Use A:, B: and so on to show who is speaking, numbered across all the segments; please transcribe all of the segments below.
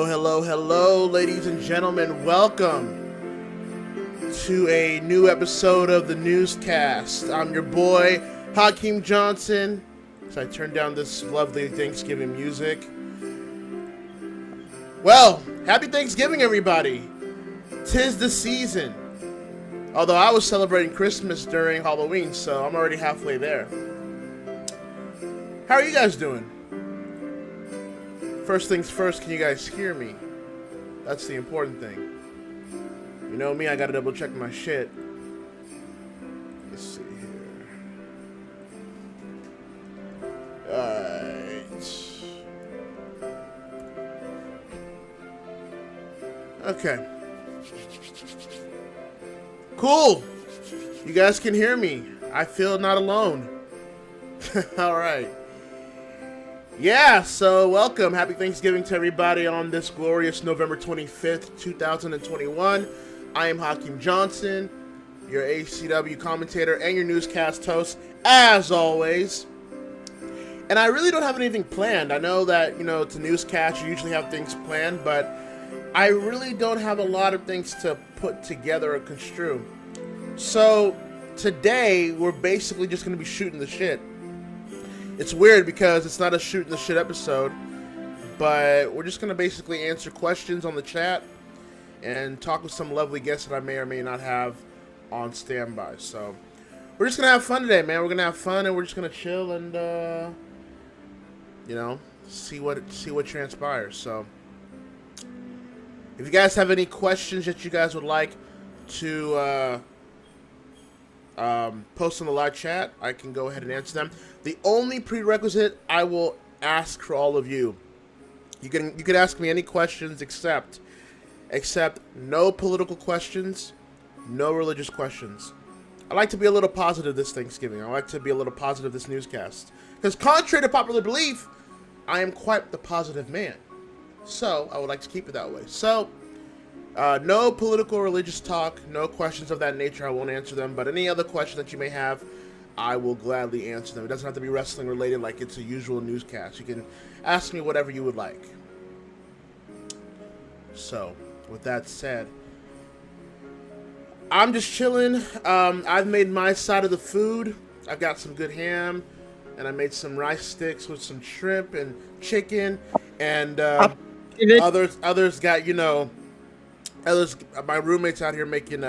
A: Hello, ladies and gentlemen. Welcome to a new episode of the Newscast. I'm your boy, Hakeem Johnson. So I turned down this lovely Thanksgiving music. Well, happy Thanksgiving, everybody. 'Tis the season. Although I was celebrating Christmas during Halloween, so I'm already halfway there. How are you guys doing? First things first, can you guys hear me? That's the important thing. You know me, I gotta double check my shit. Let's see here. Alright. Okay. Cool! You guys can hear me. I feel not alone. Alright. Yeah, so welcome. Happy Thanksgiving to everybody on this glorious November 25th, 2021. I am Hakeem Johnson, your ACW commentator and your newscast host, as always. And I really don't have anything planned. I know that, it's a newscast, you usually have things planned, but I really don't have a lot of things to put together or construe. So, today, we're basically just going to be shooting the shit. It's weird because it's not a shooting the shit episode, but we're just going to basically answer questions on the chat and talk with some lovely guests that I may or may not have on standby. So we're just going to have fun today, man. We're going to have fun and we're just going to chill and, see what transpires. So if you guys have any questions that you guys would like to post in the live chat, I can go ahead and answer them. The only prerequisite I will ask for all of you, you can ask me any questions except no political questions, no religious questions. I like to be a little positive this Thanksgiving. I like to be a little positive this newscast. Because contrary to popular belief, I am quite the positive man. So, I would like to keep it that way. So, no political or religious talk, no questions of that nature, I won't answer them. But any other questions that you may have, I will gladly answer them. It doesn't have to be wrestling related like it's a usual newscast. You can ask me whatever you would like. So, with that said, I'm just chilling. I've made my side of the food. I've got some good ham, and I made some rice sticks with some shrimp and chicken, and others got, my roommates out here making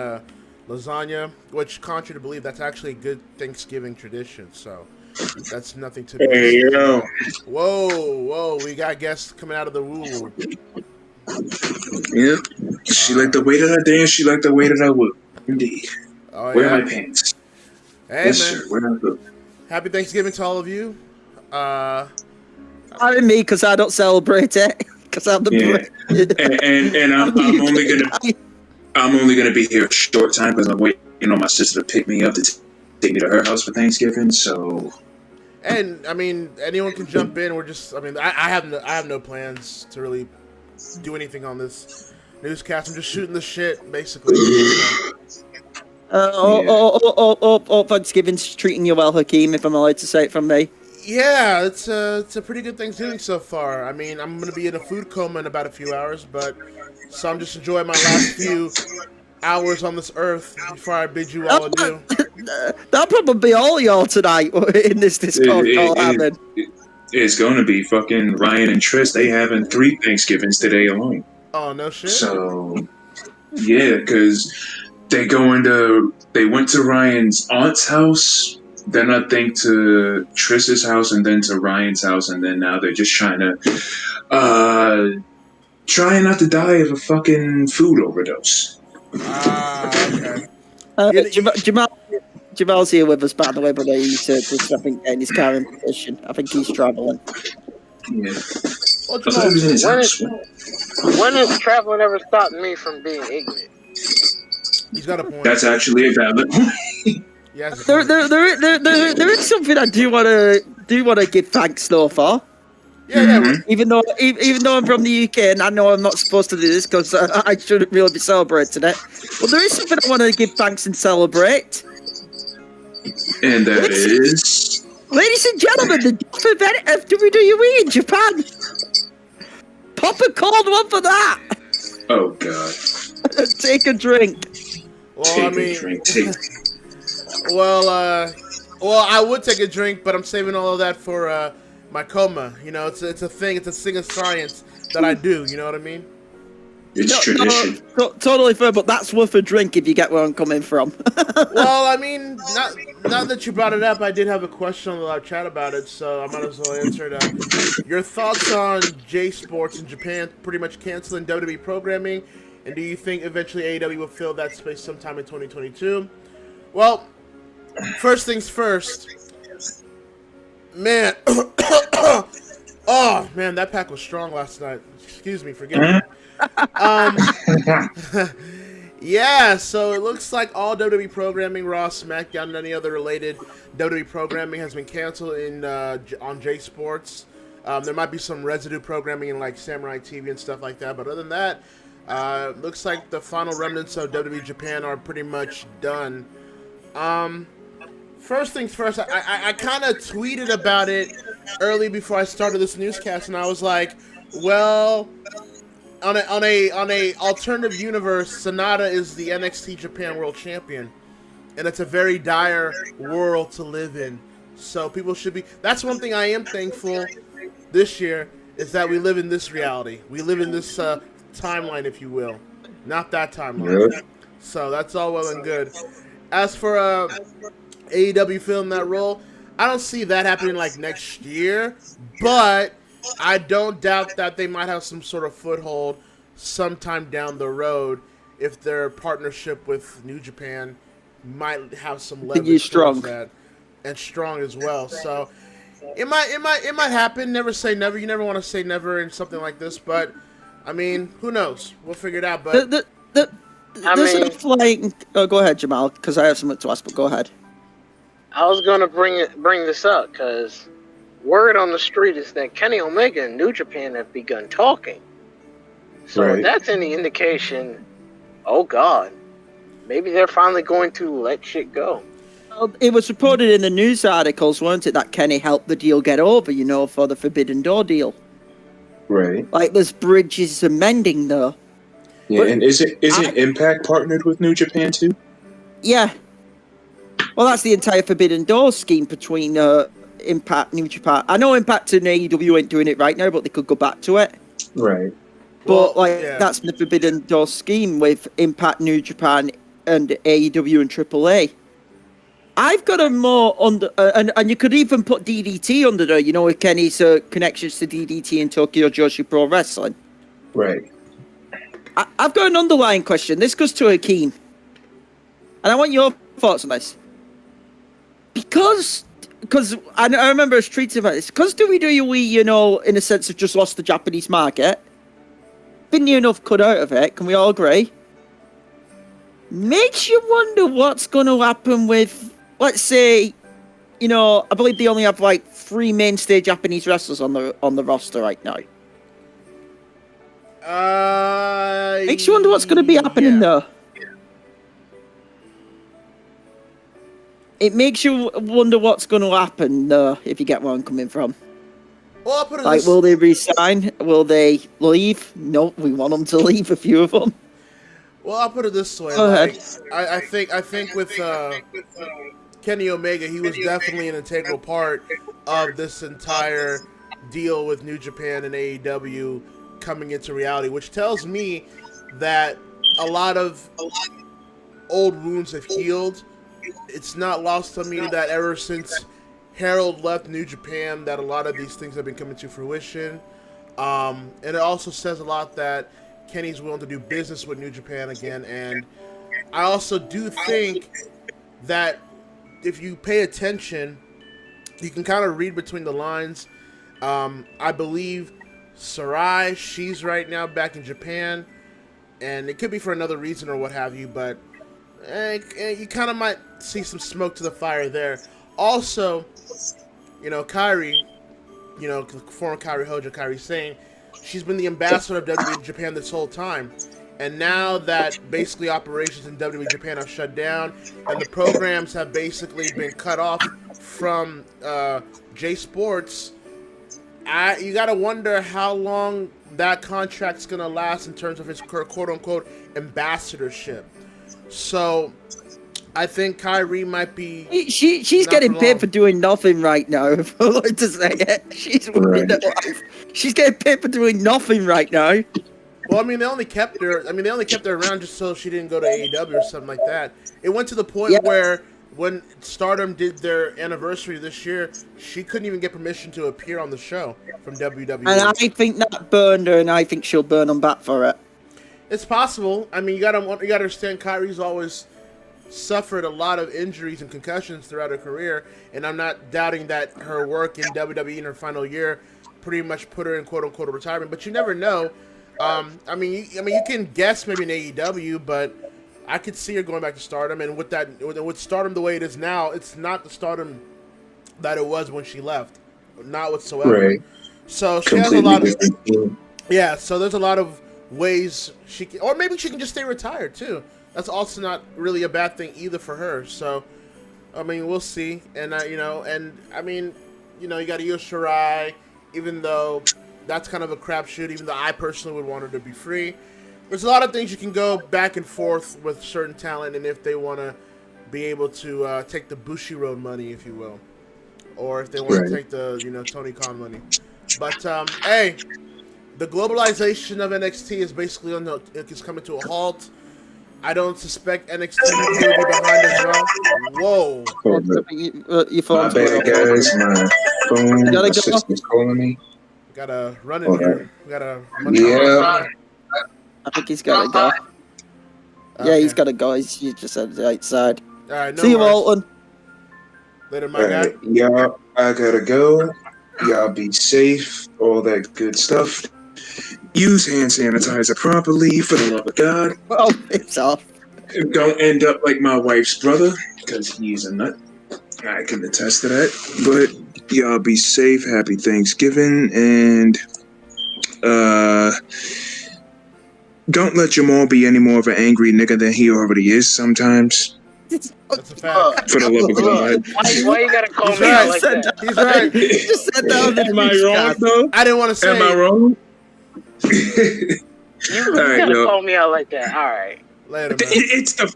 A: lasagna, which, contrary to believe, that's actually a good Thanksgiving tradition. So that's nothing to be.
B: Hey, yo.
A: Whoa, we got guests coming out of the woo.
B: Yep. She liked the way that I dance. She liked the way that I would. Indeed.
A: Oh,
B: Where are my pants?
A: Hey,
B: yes,
A: man.
B: Sir. Where am I going?
A: Happy Thanksgiving to all of you.
C: I me, because I don't celebrate it. Because I'm the
B: and I'm only gonna be here a short time because I'm waiting on my sister to pick me up to take me to her house for Thanksgiving. So,
A: and I mean, anyone can jump in. I have no plans to really do anything on this newscast. I'm just shooting the shit, basically.
C: Thanksgiving's treating you well, Hakeem, if I'm allowed to say it from me.
A: Yeah, it's a pretty good Thanksgiving so far. I mean, I'm going to be in a food coma in about a few hours, so I'm just enjoying my last few hours on this earth before I bid you all adieu.
C: That'll probably be all y'all tonight in this Discord call having.
B: It's going to be fucking Ryan and Trish. They having 3 Thanksgivings today alone.
A: Oh, no shit?
B: So, yeah, because they went to Ryan's aunt's house, then I think to Trish's house, and then to Ryan's house, and then now they're just trying not to die of a fucking food overdose.
A: Okay.
C: Jamal's here with us, by the way, but he's just, I think, in his current position. I think he's traveling.
B: Yeah.
A: Well, Jamal,
D: when has traveling ever stopped me from being ignorant?
A: he's got a point.
B: That's actually a valid point.
A: Yes.
C: There is something I do want to give thanks though for.
A: Yeah.
B: Mm-hmm.
C: Even though I'm from the UK and I know I'm not supposed to do this because I shouldn't really be celebrating it, but there is something I want to give thanks and celebrate.
B: And that is...
C: Ladies and gentlemen, the death event of WWE in Japan. Pop a cold one for that.
B: Oh God.
C: Take a drink.
A: Well,
B: Take a drink. Take.
A: well, I would take a drink, but I'm saving all of that for my coma. You know, it's a thing. It's a thing of science that I do. You know what I mean?
B: It's tradition.
C: Totally fair, but that's worth a drink if you get where I'm coming from.
A: Well, I mean, not that you brought it up, I did have a question on the live chat about it, so I might as well answer it. Your thoughts on J Sports in Japan pretty much canceling WWE programming, and do you think eventually AEW will fill that space sometime in 2022? Well, first things first. Man, oh man, that pack was strong last night. Excuse me, forgive me. Yeah, so it looks like all WWE programming, Raw, SmackDown, and any other related WWE programming has been canceled on J Sports. There might be some residue programming in like Samurai TV and stuff like that, but other than that, looks like the final remnants of WWE Japan are pretty much done. First things first, I kind of tweeted about it early before I started this newscast, and I was like, well, on a alternative universe, Sonata is the NXT Japan World Champion, and it's a very dire world to live in. So people should be. That's one thing I am thankful this year is that we live in this reality. We live in this timeline, if you will, not that timeline.
B: Yep.
A: So that's all well and good. As for AEW filling that role, I don't see that happening like next year, but I don't doubt that they might have some sort of foothold sometime down the road if their partnership with New Japan might have some leverage towards that, and strong as well. So it might happen. Never say never. You never want to say never in something like this, but I mean, who knows? We'll figure it out. But
C: there's enough like. Oh, go ahead, Jamal, because I have something to ask. But go ahead.
D: I was gonna bring this up because word on the street is that Kenny Omega and New Japan have begun talking. So if that's any indication, oh God, maybe they're finally going to let shit go.
C: Well, it was reported in the news articles, weren't it, that Kenny helped the deal get over, you know, for the Forbidden Door deal.
B: Right.
C: Like, there's bridges mending, though.
B: Yeah, and isn't Impact partnered with New Japan, too?
C: Yeah. Well, that's the entire Forbidden Door scheme between Impact, New Japan. I know Impact and AEW ain't doing it right now, but they could go back to it.
B: Right.
C: But, that's the Forbidden Door scheme with Impact, New Japan, and AEW and AAA. I've got a more under... and you could even put DDT under there, you know, with Kenny's connections to DDT and Tokyo Joshi Pro Wrestling.
B: Right.
C: I've got an underlying question. This goes to Hakeem. And I want your thoughts on this. Because I remember us tweeting about this. Because WWE, you know, in a sense, have just lost the Japanese market. Been near enough cut out of it. Can we all agree? Makes you wonder what's going to happen with, let's say, you know, I believe they only have like 3 mainstay Japanese wrestlers on the roster right now. Makes you wonder what's going to be happening there. It makes you wonder what's going to happen if you get where I'm coming from.
A: Well, I'll put it
C: like, will they resign? Will they leave? No, we want them to leave, a few of them.
A: Well, I'll put it this way.
C: Go ahead.
A: I think with Kenny Omega, he was definitely an integral part of this entire deal with New Japan and AEW coming into reality, which tells me that a lot of old wounds have healed. It's not lost on me that ever since Harold left New Japan, that a lot of these things have been coming to fruition. And it also says a lot that Kenny's willing to do business with New Japan again. And I also do think that if you pay attention, you can kind of read between the lines. I believe Sarai, she's right now back in Japan. And it could be for another reason or what have you, but you kind of might see some smoke to the fire there. Also, you know, Kairi, you know, former Kairi Hojo, Kairi Sane, she's been the ambassador of WWE Japan this whole time. And now that basically operations in WWE Japan have shut down and the programs have basically been cut off from J Sports, you got to wonder how long that contract's gonna last in terms of his quote-unquote ambassadorship. So I think Kyrie might be.
C: She's
A: not
C: getting
A: for
C: paid
A: long.
C: for doing nothing right now. If I like to say it, she's getting paid for doing nothing right now.
A: Well, I mean, they only kept her. I mean, they only kept her around just so she didn't go to AEW or something like that. It went to the point
C: Yeah.
A: where when Stardom did their anniversary this year, she couldn't even get permission to appear on the show from WWE.
C: And I think that burned her, and I think she'll burn them back for it.
A: It's possible. I mean, you gotta understand. Kyrie's always suffered a lot of injuries and concussions throughout her career, and I'm not doubting that her work in WWE in her final year pretty much put her in quote unquote retirement. But you never know. I mean, you can guess maybe in AEW, but I could see her going back to Stardom. And with Stardom the way it is now, it's not the Stardom that it was when she left, not whatsoever.
B: Right.
A: So she
B: Completely
A: has a lot of
B: different team.
A: yeah. So there's a lot of ways she can, or maybe she can just stay retired too. That's also not really a bad thing either for her. So, I mean, we'll see. And I mean, you got Io Shirai, even though that's kind of a crapshoot. Even though I personally would want her to be free. There's a lot of things you can go back and forth with certain talent, and if they want to be able to take the Bushiroad money, if you will, or if they want to take the Tony Khan money. But hey, the globalization of NXT is basically is coming to a halt. I don't suspect NXT will be behind as well. Whoa.
C: You
B: My bad, guys. My phone
C: Gotta go.
B: assistant's calling me.
A: Gotta run in here. We gotta run
B: Yeah.
C: I think he's gotta go. Yeah, he's gotta go. He's just at the outside.
A: All right, no
C: See you,
A: worries.
C: Walton.
A: Later, my guy.
B: Alright, y'all, I gotta go. Y'all be safe. All that good stuff. Use hand sanitizer properly, for the love of God.
C: Well, it's off.
B: Don't end up like my wife's brother, because he's a nut. I can attest to that. But y'all be safe. Happy Thanksgiving. And don't let Jamal be any more of an angry nigga than he already is sometimes.
A: That's a fact.
B: For the love of God.
D: Why you gotta call
A: He's
D: me
A: right.
D: out like that?
A: He's right.
C: He just said that on the
B: Am I wrong,
C: newscast.
B: though?
A: I didn't want to say.
B: Am I wrong?
D: You
B: Alright,
D: gotta
B: yo.
D: call me out like that. All right.
A: Later, man.
B: It's the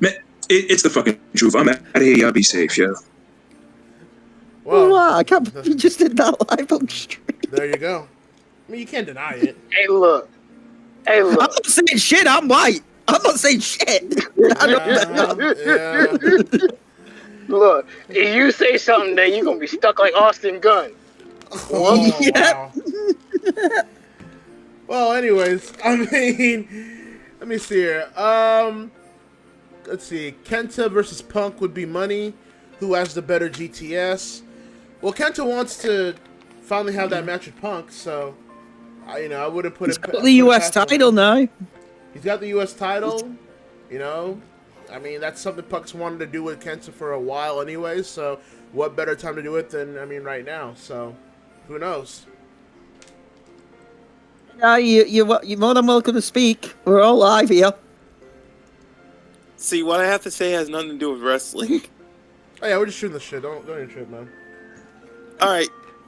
B: man, it's the fucking truth. I'm out of here. Y'all be safe, yo.
A: Well,
C: Wow, I can't believe you just did that live on stream.
A: there you go. I mean, you can't deny it.
D: Hey, look. Hey,
C: I'm
D: look.
C: not saying shit, I'm white. I'm not saying shit.
A: Yeah.
D: Look. If you say something, then you're gonna be stuck like Austin Gunn.
A: Oh,
C: Yeah.
A: wow. Well, anyways, I mean, let me see here. Let's see. Kenta versus Punk would be money. Who has the better GTS? Well, Kenta wants to finally have that match with Punk, so I wouldn't put
C: He's
A: it.
C: got the US
A: past him.
C: title now.
A: He's got the U.S. title. I mean, that's something Punk's wanted to do with Kenta for a while, anyway. So, what better time to do it than right now? So, who knows?
C: Yeah, you're more than welcome to speak. We're all live here.
E: See, what I have to say has nothing to do with wrestling.
A: Oh yeah, we're just shooting the shit. Don't even trip, man.
E: all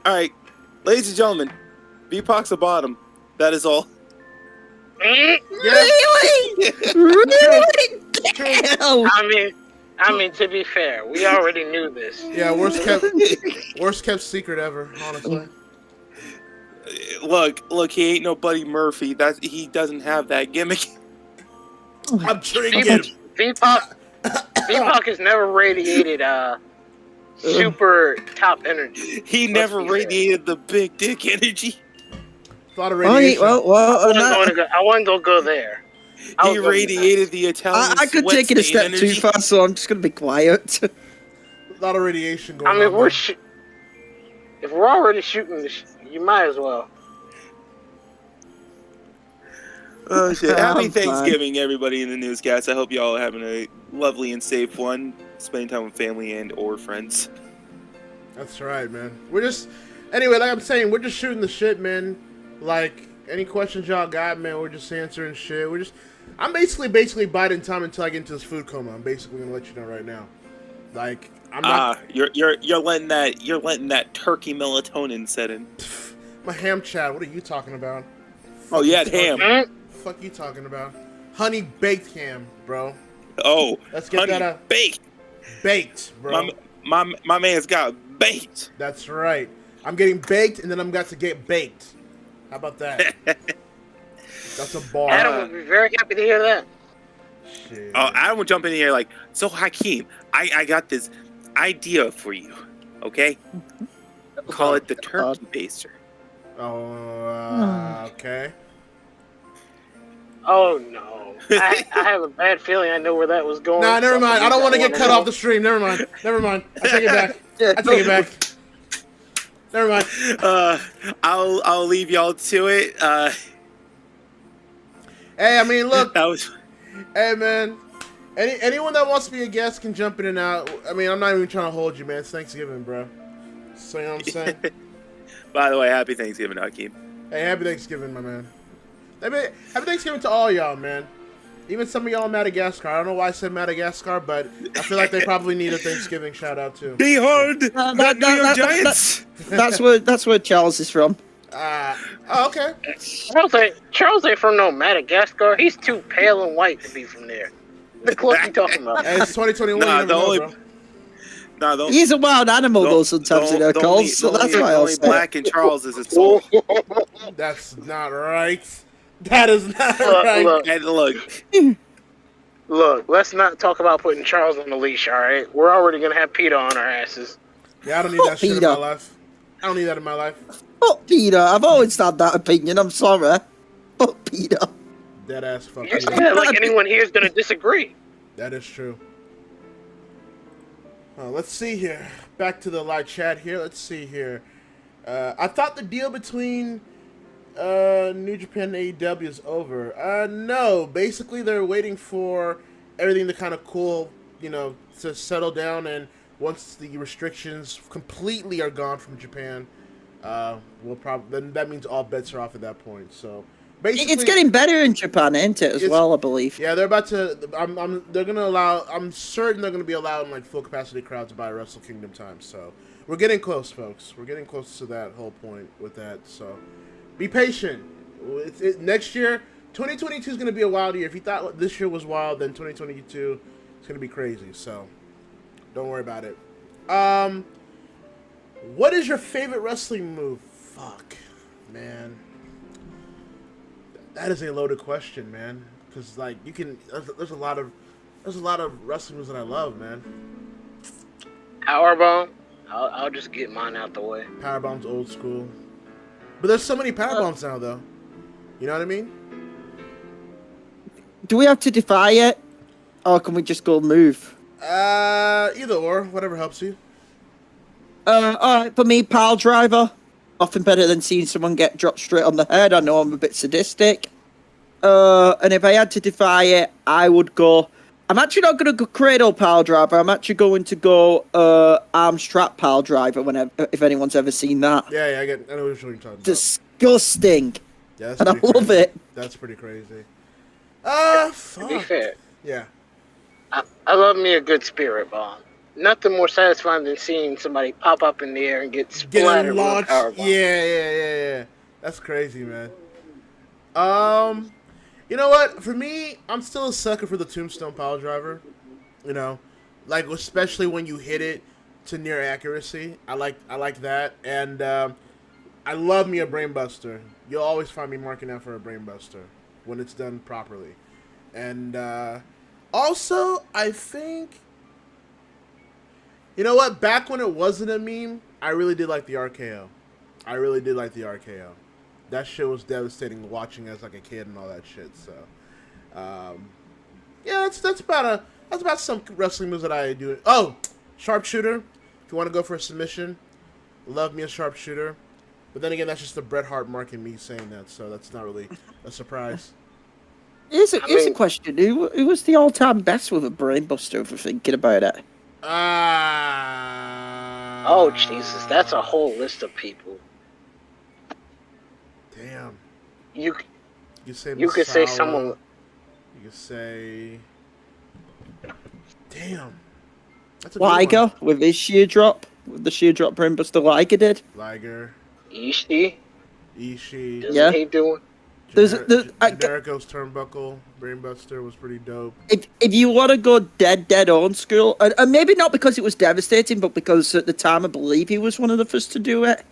E: right. Ladies and gentlemen, V-Pac's a bottom. That is all.
A: Yeah.
C: Really? Really? Damn.
D: I mean, to be fair, we already knew this.
A: Yeah, worst kept secret ever, honestly.
E: Look, he ain't no Buddy Murphy. He doesn't have that gimmick.
A: I'm drinking.
D: V-Pac has never radiated super top energy.
E: He never radiated the big dick energy.
A: A lot of radiation.
C: I
D: wasn't gonna go there.
E: He radiated the Italian.
C: I could take it a step too far, so I'm just gonna be quiet.
A: A lot of radiation going
D: I mean,
A: on.
D: if we're already shooting this, you might as well.
E: Oh shit! Happy
C: I'm
E: Thanksgiving, everybody in the newscast. I hope y'all are having a lovely and safe one, spending time with family and or friends.
A: That's right, man. Anyway, like I'm saying, we're just shooting the shit, man. Like, any questions y'all got, man, we're just answering shit. I'm basically biding time until I get into this food coma. I'm basically gonna let you know right now. Like, I'm not.
E: You're letting that turkey melatonin set in.
A: My ham chat. What are you talking about?
E: Oh, you had ham.
A: Fuck you talking about? Honey baked ham, bro.
E: Oh,
A: Let's get
E: honey
A: that
E: baked.
A: baked, bro.
E: My man's got baked.
A: That's right. I'm getting baked, and then I'm got to get baked. How about that? That's a bar.
D: Adam would be very happy to hear that.
A: Shit.
E: Oh, Adam would jump in here like, so Hakeem, I got this idea for you, okay? Call it the turkey baster.
A: Oh, okay.
D: Oh no. I have a bad feeling I know where that was going.
A: Nah, never mind. I don't want to get cut off the stream. Never mind. I take it back. I take it back. Never mind.
E: I'll leave y'all to it.
A: Hey, I mean, look.
E: That was.
A: Hey, man. Anyone that wants to be a guest can jump in and out. I mean, I'm not even trying to hold you, man. It's Thanksgiving, bro. So, you know what I'm saying?
E: By the way, happy Thanksgiving, Hakeem.
A: Hey, happy Thanksgiving, my man. Happy Thanksgiving to all y'all, man. Even some of y'all in Madagascar. I don't know why I said Madagascar, but I feel like they probably need a Thanksgiving shout out too.
E: Be hard, New York Giants.
C: That's where Charles is from.
A: Okay.
D: Charles ain't from no Madagascar. He's too pale and white to be from there. The close you talking about?
A: Hey, it's 2021.
E: Nah,
A: you never know, bro.
C: He's a wild animal, though, sometimes, you know, Coles, so that's why I'll say.
E: Black and Charles is his soul.
A: That's not right. That is not right.
E: And look.
D: Look, let's not talk about putting Charles on the leash, all right? We're already going to have PETA on our asses.
A: Yeah, I don't need that shit in my life. I don't need that in my life.
C: Fuck PETA. I've always had that opinion. I'm sorry. Fuck PETA.
A: Dead ass fuck.
D: You're saying that like anyone here is going to disagree.
A: That is true. Let's see here. Back to the live chat here. Let's see here. I thought the deal between New Japan and AEW is over. No. Basically, they're waiting for everything to kind of cool, you know, to settle down. And once the restrictions completely are gone from Japan, we'll probably then that means all bets are off at that point. So basically,
C: it's getting better in Japan, isn't it? As well, I believe.
A: Yeah, they're about to. They're gonna allow. I'm certain they're gonna be allowing like full capacity crowds by Wrestle Kingdom time. So we're getting close, folks. We're getting close to that whole point with that. So be patient. Next year, 2022 is gonna be a wild year. If you thought this year was wild, then 2022 is gonna be crazy. So don't worry about it. What is your favorite wrestling move? Fuck, man. That is a loaded question, man. Because like you can, there's a lot of wrestling moves that I love, man.
D: Powerbomb. I'll just get mine out the way.
A: Powerbomb's old school, but there's so many powerbombs now, though. You know what I mean?
C: Do we have to defy it, or can we just go move?
A: Either or, whatever helps you.
C: Alright, for me, pile driver. Often better than seeing someone get dropped straight on the head. I know I'm a bit sadistic. And if I had to defy it, I would go... I'm actually not going to go cradle pile driver. I'm actually going to go arm strap pile driver, if anyone's ever seen that.
A: Yeah, I know what you're talking about.
C: Disgusting.
A: Yeah,
C: and I love it.
A: That's pretty crazy. Fuck.
D: To be fair.
A: Yeah.
D: I love me a good spirit bomb. Nothing more satisfying than seeing somebody pop up in the air and get splattered with a power bomb.
A: Yeah. That's crazy, man. You know what? For me, I'm still a sucker for the tombstone pile driver. You know, like especially when you hit it to near accuracy. I like that, and I love me a brainbuster. You'll always find me marking out for a brainbuster when it's done properly, and also I think. You know what? Back when it wasn't a meme, I really did like the RKO. That shit was devastating watching as like a kid and all that shit. So, yeah, that's about some wrestling moves that I do. Oh, sharpshooter. If you want to go for a submission, love me a sharpshooter. But then again, that's just the Bret Hart marking me saying that, so that's not really a surprise.
C: Here's a question. Who was the all-time best with a brainbuster if we're thinking about it?
D: Oh, Jesus. That's a whole list of people.
A: Damn.
D: You could say someone...
A: You could say... Damn. That's a
C: Liger with his sheer drop. With the sheer drop brainbuster Liger did.
A: Liger.
D: Ishii.
A: Ishii.
D: Doesn't he do it?
A: Generico's Turnbuckle, Brainbuster was pretty dope.
C: If you want to go dead old school, and maybe not because it was devastating, but because at the time I believe he was one of the first to do it,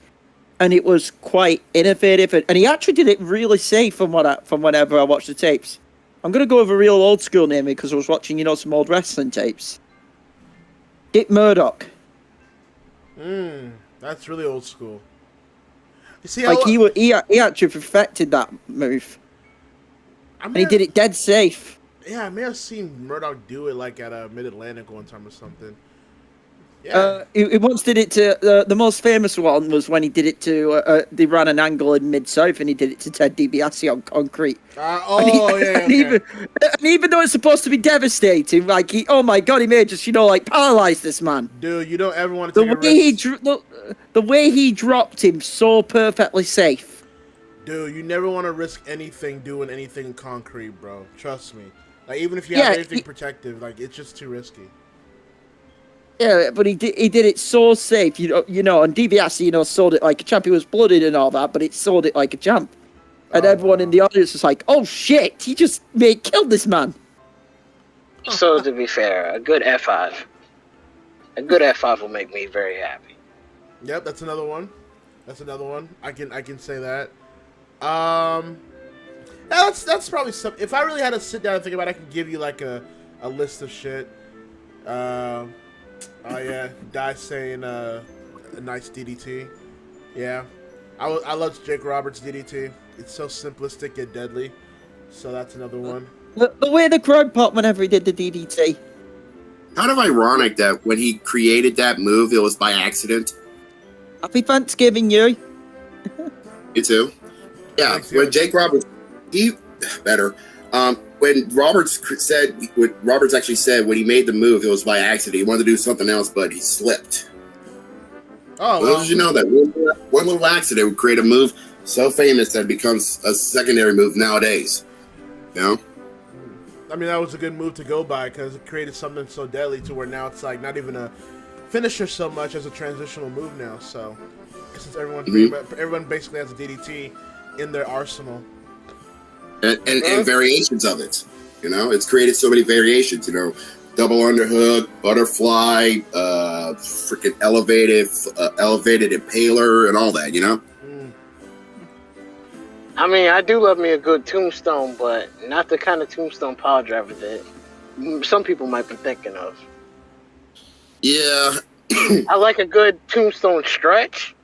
C: and it was quite innovative, and he actually did it really safe from whenever I watched the tapes. I'm gonna go with a real old school name because I was watching, some old wrestling tapes. Dick Murdoch.
A: That's really old school. You see,
C: he actually perfected that move, and he did it dead safe.
A: Yeah, I may have seen Murdoch do it like at a Mid-Atlantic one time or something. Yeah.
C: He once did it to the most famous one was when he did it to they ran an angle in Mid-South and he did it to Ted DiBiase on concrete. Even though it's supposed to be devastating, oh my god, he may just paralyze this man.
A: Dude, you don't ever want to take a risk.
C: The way he dropped him so perfectly safe.
A: Dude, you never want to risk anything doing anything in concrete, bro. Trust me. Even if you have anything protective, it's just too risky.
C: Yeah, but he did it so safe, and DiBiase, sold it like a champ. He was blooded and all that, but it sold it like a champ. And everyone in the audience was like, "Oh shit, he just killed this man."
D: So to be fair, a good F5 will make me very happy.
A: Yep, that's another one. I can say that. That's probably something. If I really had to sit down and think about it, I could give you a list of shit. Oh yeah, Die saying a nice DDT. Yeah, I love Jake Roberts' DDT. It's so simplistic yet deadly. So that's another one.
C: The way the crowd popped whenever he did the DDT.
F: Kind of ironic that when he created that move, it was by accident.
C: Happy Thanksgiving, you.
F: You too. Yeah, when Jake Roberts, when Roberts actually said when he made the move, it was by accident. He wanted to do something else, but he slipped.
A: Oh,
F: well, did you know that one little accident would create a move so famous that it becomes a secondary move nowadays?
A: I mean, that was a good move to go by because it created something so deadly to where now it's not even a finisher so much as a transitional move now. So since everyone basically has a DDT in their arsenal.
F: And variations of it. It's created so many variations, double underhook, butterfly, freaking elevated impaler, and all that,
D: I mean, I do love me a good tombstone, but not the kind of tombstone power driver that some people might be thinking of.
F: Yeah.
D: I like a good tombstone stretch.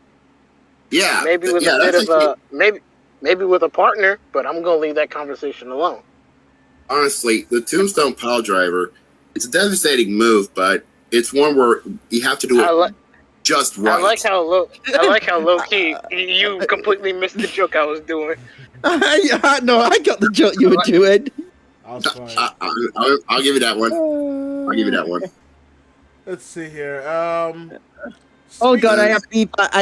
F: Yeah.
D: Maybe with a bit of a maybe with a partner, but I'm gonna leave that conversation alone.
F: Honestly, the tombstone pile driver, it's a devastating move, but it's one where you have to do it just right.
D: I like how low key you completely missed the joke I was doing.
C: No, I got the joke you were doing.
F: I'll give you that one.
A: Let's see here.
C: Oh god, I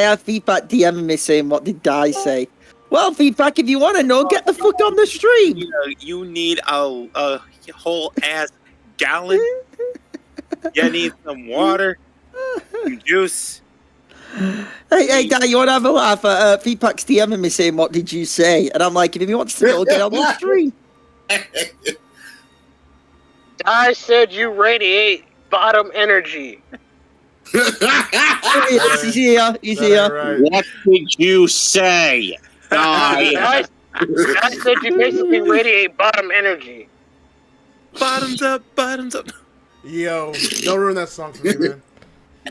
C: have feedback DMing me saying, "What did Die say?" Well, feedback, if you want to know, get the fuck on the stream.
E: You need a whole ass gallon. You need some water, some juice.
C: Hey, Dad, you want to have a laugh? Feedback's DMing me saying, "What did you say?" And I'm like, if he wants to know, get on the stream.
D: I said you radiate bottom energy.
C: He's here.
A: Right.
G: What did you say?
D: I said you basically radiate bottom energy.
E: Bottoms up.
A: Yo, don't ruin that song for me, man.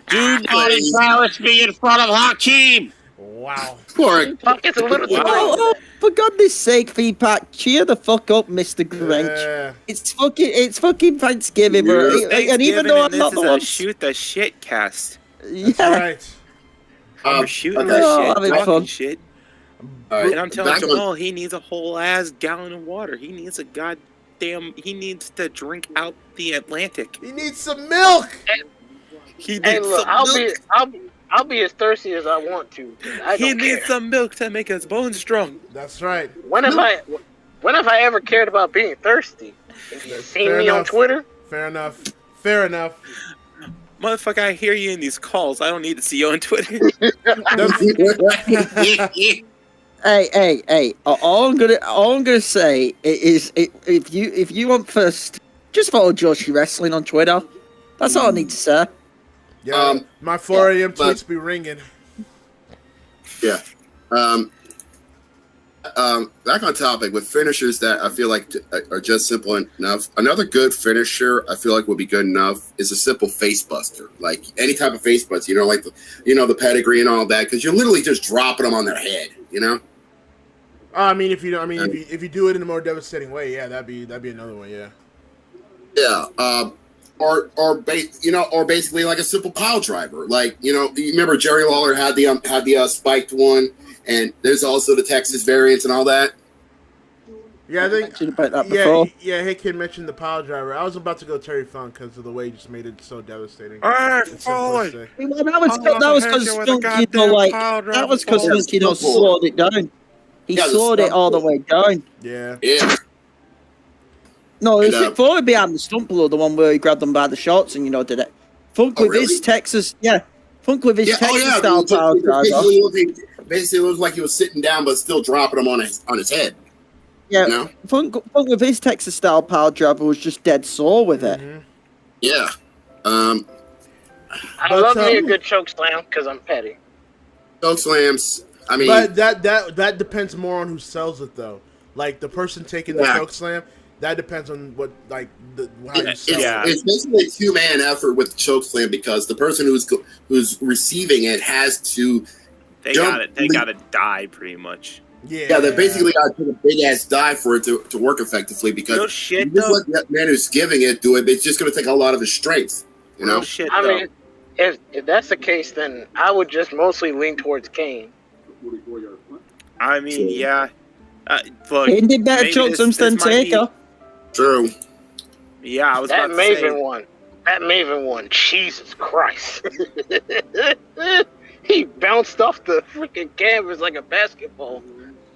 G: Do not embarrass me in front of Hakeem.
A: Wow.
D: It's a little too
C: Oh, for goodness sake, feedback, cheer the fuck up, Mr. Grinch.
A: Yeah.
C: It's fucking Thanksgiving, bro. And even though I'm not the one,
E: shoot the shit cast.
A: That's right.
E: We're shooting
F: okay.
E: the shit,
C: having
E: talking
C: fun.
E: shit.
F: Right.
E: And I'm telling Jamal he needs a whole ass gallon of water. He needs he needs to drink out the Atlantic.
A: He needs some milk.
E: He needs
D: Hey, look,
E: some milk.
D: I'll be as thirsty as I want to.
E: He needs some milk to make his bones strong.
A: That's right.
D: When have I ever cared about being thirsty? If you've seen
A: Fair
D: me
A: enough.
D: on Twitter,
A: Fair enough.
E: Motherfucker, I hear you in these calls. I don't need to see you on Twitter.
C: Hey! All I'm gonna say is, if you want first, just follow Joshi Wrestling on Twitter. That's all I need to say.
A: Yeah, my 4 a.m.
F: but-
A: tweets be ringing.
F: Yeah. Back on topic with finishers that I feel like are just simple enough. Another good finisher I feel like would be good enough is a simple face buster, like any type of face buster. Like the pedigree and all that, because you're literally just dropping them on their head.
A: I mean, if you do it in a more devastating way, yeah, that'd be another one, yeah.
F: Yeah. Or basically like a simple pile driver. Like, you remember Jerry Lawler had the spiked one, and there's also the Texas variants and all that.
A: Yeah, I think.
C: About that before.
A: Yeah. Hakeem mentioned the pile driver. I was about to go Terry Funk because of the way he just made it so devastating.
E: Alright,
A: It's
E: Foley.
A: simplistic.
C: Well, that was because Funk, slowed it down. He slowed it all the way down.
A: Yeah.
F: Yeah.
C: No,
F: And,
C: it Foley behind the stump below, the one where he grabbed them by the shorts and did it. Funk with his Texas, Funk with his Texas style power driver.
F: Basically, it looked like he was sitting down, but still dropping them on his head.
C: Yeah, Funk with his Texas style power driver was just dead sore with it.
A: Mm-hmm.
F: Yeah.
D: I love me a good choke slam because I'm petty.
F: Choke slams. I mean,
A: but that depends more on who sells it though. Like the person taking the choke slam, that depends on what how you sell it.
F: It's basically a 2-man effort with the choke slam because the person who's receiving it has to.
E: They gotta die pretty much.
F: Yeah, they basically got to take a big ass dive for it to work effectively because
E: no shit,
F: you just let that man who's giving it do it. It's just going to take a lot of his strength.
E: No shit,
D: I mean, if that's the case, then I would just mostly lean towards Kane.
E: I mean, yeah. Look,
C: Kane did better choke slams than Taker.
F: True.
E: Yeah, I was
D: that
E: about to say.
D: That Maven one, Jesus Christ. He bounced off the freaking canvas like a basketball.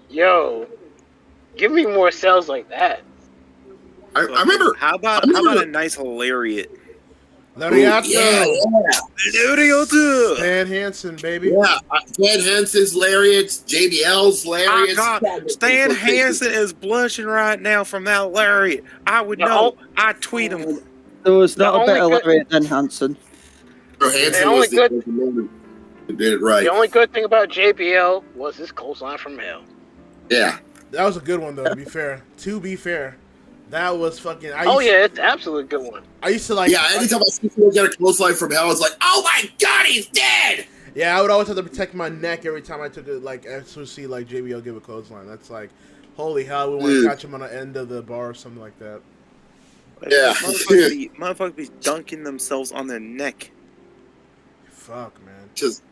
D: Yo, give me more cells like that.
F: I remember.
E: How about a nice lariat?
A: Lariat.
E: Lariat.
A: Stan Hansen, baby.
F: Yeah, Stan Hansen's lariats, JBL's lariats.
E: Oh God, Stan Hansen is blushing right now from that lariat. I would know. I'd tweet him.
C: There was not a better lariat than Hansen.
F: Hansen was the moment who did it right.
D: The only good thing about JBL was his clothesline from hell.
F: Yeah.
A: That was a good one, though, to be fair. That was fucking...
D: it's an absolute good one.
A: I used to like...
F: Yeah, anytime I see someone get a clothesline from hell, it's like, oh my God, he's dead!
A: Yeah, I would always have to protect my neck every time I took it, like, to see, like, JBL give a clothesline. That's like, holy hell, we want to catch him on the end of the bar or something like that.
F: Yeah.
E: Motherfuckers be dunking themselves on their neck.
A: Fuck, man.
F: Just...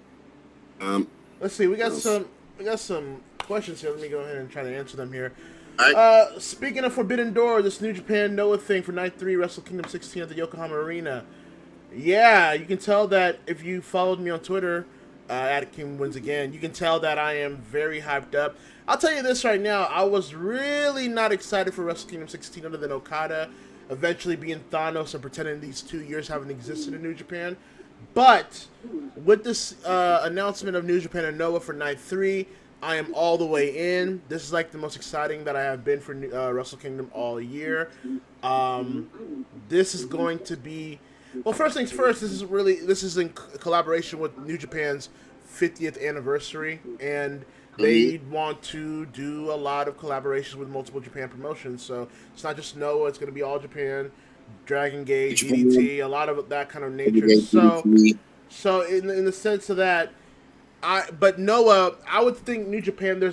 A: Let's see, we got some questions here. Let me go ahead and try to answer them here. Speaking of Forbidden Door, this New Japan Noah thing for Night 3, Wrestle Kingdom 16 at the Yokohama Arena. Yeah, you can tell that if you followed me on Twitter, at Hakeem Wins Again, you can tell that I am very hyped up. I'll tell you this right now, I was really not excited for Wrestle Kingdom 16 other than Okada eventually being Thanos and pretending these 2 years haven't existed in New Japan. But with this announcement of New Japan and Noah for Night 3, I am all the way in. This is like the most exciting that I have been for Wrestle Kingdom all year. This is going to be... Well, first things first, this is in collaboration with New Japan's 50th anniversary, and they want to do a lot of collaborations with multiple Japan promotions. So it's not just Noah, it's going to be All Japan, Dragon Gate, DDT, a lot of that kind of nature. So in the sense of that, but Noah, I would think New Japan,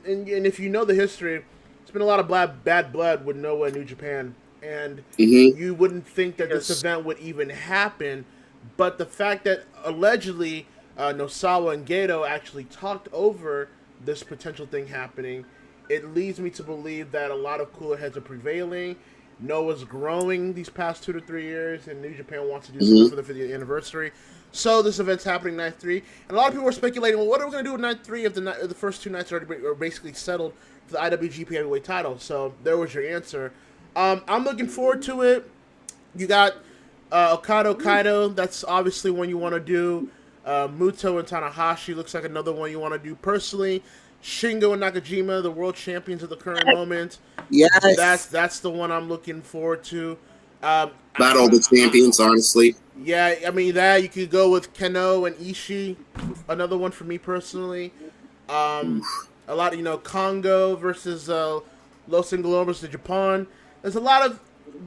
A: and if you know the history, it's been a lot of bad blood with Noah and New Japan, and you wouldn't think that this event would even happen, but the fact that allegedly Nosawa and Gedo actually talked over this potential thing happening, it leads me to believe that a lot of cooler heads are prevailing. Noah's growing these past 2 to 3 years, and New Japan wants to do something for the 50th anniversary. So this event's happening Night 3, and a lot of people are speculating, well, what are we going to do with Night 3 if the first 2 nights are basically settled for the IWGP Heavyweight title? So there was your answer. I'm looking forward to it. You got Okada Kaido, that's obviously one you want to do. Muto and Tanahashi looks like another one you want to do. Personally, Shingo and Nakajima, the world champions of the current moment.
C: Yes.
A: That's the one I'm looking forward to.
F: Battle of the champions, honestly.
A: Yeah, I mean that you could go with Keno and Ishii, another one for me personally. A lot of Congo versus Los Inglorious to Japan. There's a lot of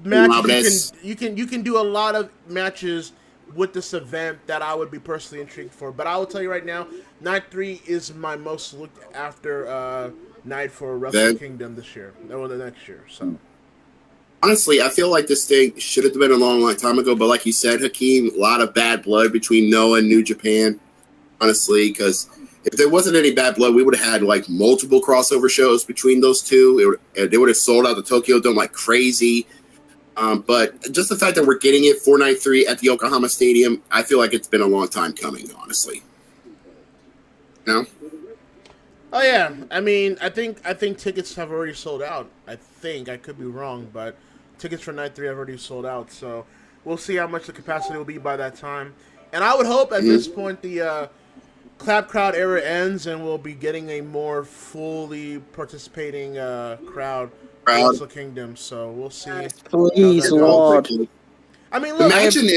A: matches you can do a lot of matches with this event that I would be personally intrigued for. But I will tell you right now, Night 3 is my most looked after night for Wrestle Kingdom this year, or the next year. So.
F: Honestly, I feel like this thing should have been a long time ago, but like you said, Hakeem, a lot of bad blood between Noah and New Japan, honestly, because if there wasn't any bad blood, we would have had like multiple crossover shows between those two. They would have sold out the Tokyo Dome like crazy. But just the fact that we're getting it for Night 3 at the Yokohama Stadium, I feel like it's been a long time coming, honestly. No?
A: Oh yeah, I mean, I think tickets have already sold out. I could be wrong, but tickets for Night 3 have already sold out. So we'll see how much the capacity will be by that time. And I would hope at this point the clap crowd era ends and we'll be getting a more fully participating crowd for Wrestle Kingdom. So we'll see.
C: Please, Lord.
A: I mean, look.
F: Imagine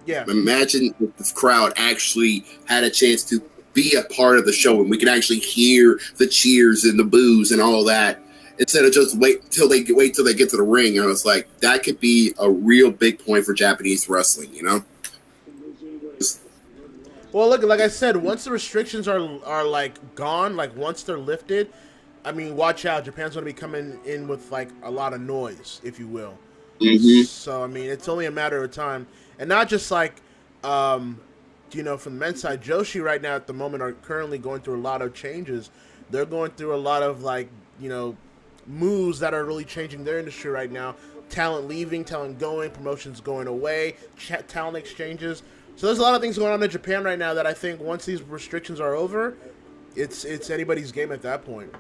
F: if the crowd actually had a chance to be a part of the show and we can actually hear the cheers and the boos and all that instead of just wait till they get to the ring. And it's like that could be a real big point for Japanese wrestling,
A: Well, look, like I said, once the restrictions are like gone, like once they're lifted, I mean, watch out. Japan's going to be coming in with like a lot of noise, if you will. Mm-hmm. So I mean, it's only a matter of time, and not just like from the men's side, Joshi right now at the moment are currently going through a lot of changes. They're going through a lot of moves that are really changing their industry right now. Talent leaving, talent going, promotions going away, talent exchanges. So there's a lot of things going on in Japan right now that I think once these restrictions are over, it's anybody's game at that point.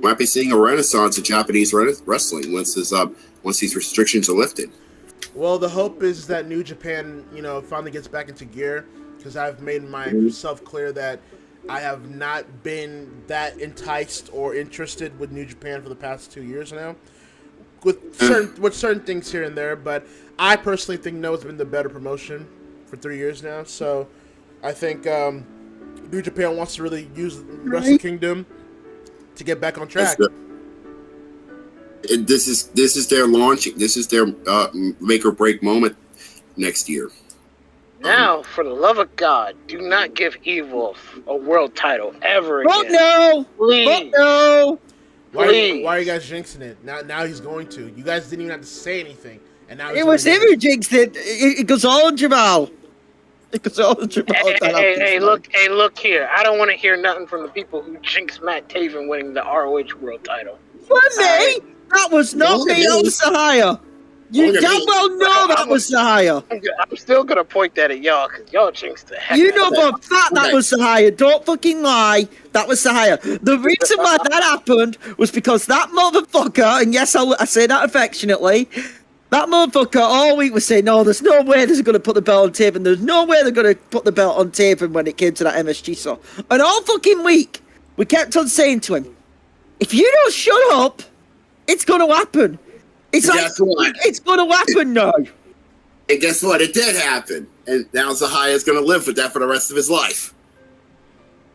F: Might be seeing a renaissance of Japanese wrestling once these restrictions are lifted.
A: Well, the hope is that New Japan, finally gets back into gear, because I've made myself clear that I have not been that enticed or interested with New Japan for the past 2 years now, with certain things here and there. But I personally think Noah's been the better promotion for 3 years now. So I think New Japan wants to really use Wrestle Kingdom to get back on track.
F: This is their launching. This is their make or break moment next year.
D: Now, for the love of God, do not give Evil a world title ever
C: Fuck
D: again.
C: no!
D: Please.
C: Fuck no!
A: Why are you guys jinxing it? Now he's going to. You guys didn't even have to say anything, and now
C: It was him who jinxed it. It goes on, Jamal. It goes on, Jamal.
D: Hey, look here. I don't want to hear nothing from the people who jinxed Matt Taven winning the ROH world title.
C: For me? That was not me. That was Sahaya. You damn well know that was Sahaya.
D: I'm still gonna point that at y'all because y'all jinxed the heck.
C: You know for a fact that was Sahaya. Don't fucking lie. That was Sahaya. The reason why that happened was because that motherfucker, and yes, I say that affectionately, that motherfucker all week was saying, no, there's no way they're going to put the belt on tape, and there's no way they're going to put the belt on tape when it came to that MSG show. And all fucking week, we kept on saying to him, if you don't shut up, it's going to happen. It's it's going to happen now.
F: And guess what? It did happen. And now Zahaya's going to live with that for the rest of his life.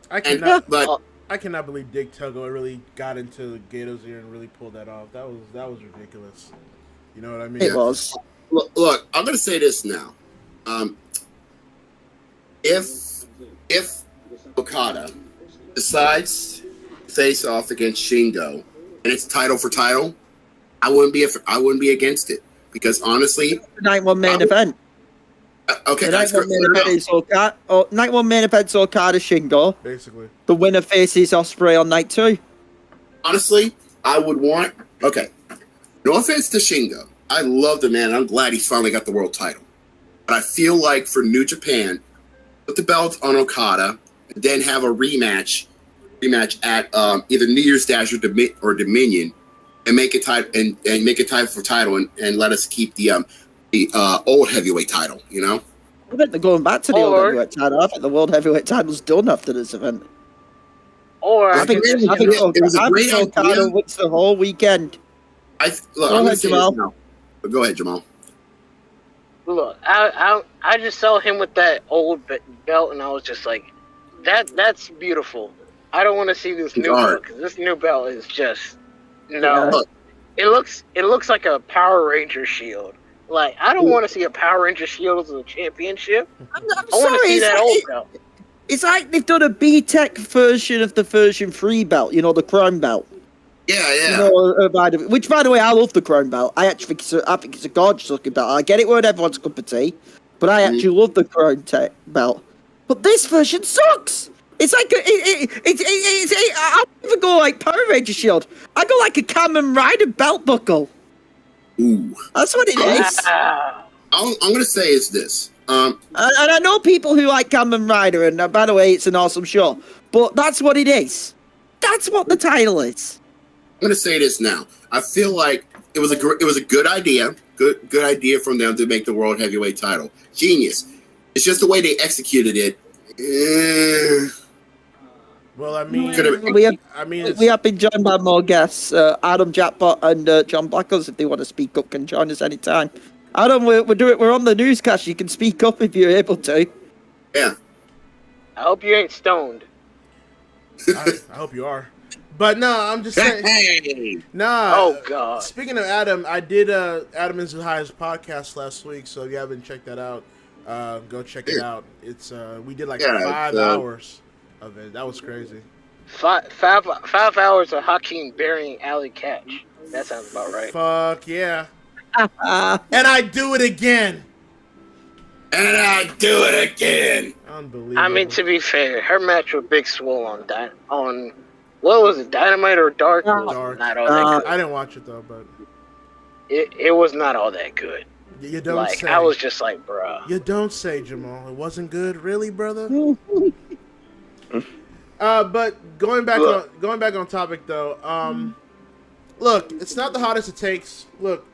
A: I cannot believe Dick Togo really got into Gato's ear and really pulled that off. That was ridiculous. You know what I mean?
C: It was.
F: Look, I'm going to say this now. If Okada decides to face off against Shingo and it's title for title, I wouldn't be against it, because honestly,
C: night one main event.
F: Okay,
C: night one main event is night one main event's Okada Shingo.
A: Basically,
C: the winner faces Ospreay on night 2.
F: Honestly, I would want. Okay, no offense to Shingo, I love the man. I'm glad he's finally got the world title, but I feel like for New Japan, put the belt on Okada, and then have a rematch at either New Year's Dash or Dominion. And make it title and make it time for title and let us keep the old heavyweight title. I
C: bet they're going back to the old heavyweight title. I think the world heavyweight title's done after this event.
D: Or
F: I
D: I
F: think
D: can just,
F: it was a great idea.
C: Okada wins the whole weekend.
F: I'm
C: Go
F: going to
C: ahead,
F: say
C: Jamal.
F: this now. But go ahead, Jamal.
D: look, I just saw him with that old belt, and I was just like, that's beautiful. I don't want to see this new belt because this new belt is just no.
C: Yeah.
D: It looks like a Power Ranger shield. Like I don't want to see a Power Ranger shield as a championship.
C: I'm
D: I want
C: sorry,
D: to see that old belt.
C: it's like they've done a B-Tech version of the version 3 belt, the Crown belt.
F: Yeah.
C: Which, by the way, I love the Crown belt. I think it's a gorgeous looking belt. I get it where everyone's cup of tea, but I actually love the Crown belt. But this version sucks. It's like I don't even go like Power Ranger shield. I go like a Kamen Rider belt buckle.
F: Ooh.
C: That's what it is.
D: Wow.
F: I'm going to say is this.
C: And I know people who like Kamen Rider, and by the way, it's an awesome show. But that's what it is. That's what the title is.
F: I'm going to say this now. I feel like it was a good idea. Good idea from them to make the world heavyweight title. Genius. It's just the way they executed it.
A: Well, I mean,
C: we have been joined by more guests. Adam Jackpot and John Blackles, if they want to speak up, can join us anytime. Adam, we're on the newscast. You can speak up if you're able to.
F: Yeah.
D: I hope you ain't stoned.
A: I hope you are. But no, I'm just saying.
F: Hey.
A: Nah.
D: Oh God.
A: Speaking of Adam, I did Adam and Zuhai's podcast last week, so if you haven't checked that out, go check it out. It's we did like 5 hours of it. That was crazy.
D: 5 hours of Hakeem burying Alley Catch. That sounds about right.
A: Fuck yeah. And I do it again. Unbelievable.
D: I mean, to be fair, her match with Big Swole on what was it, Dynamite or Dark? Was
A: Dark.
D: not all that good.
A: I didn't watch it though, but
D: It was not all that good.
A: you don't
D: Like
A: say.
D: I was just like, bruh.
A: You don't say, Jamal. It wasn't good, really, brother. But going back on topic though. Look, it's not the hottest it takes. Look,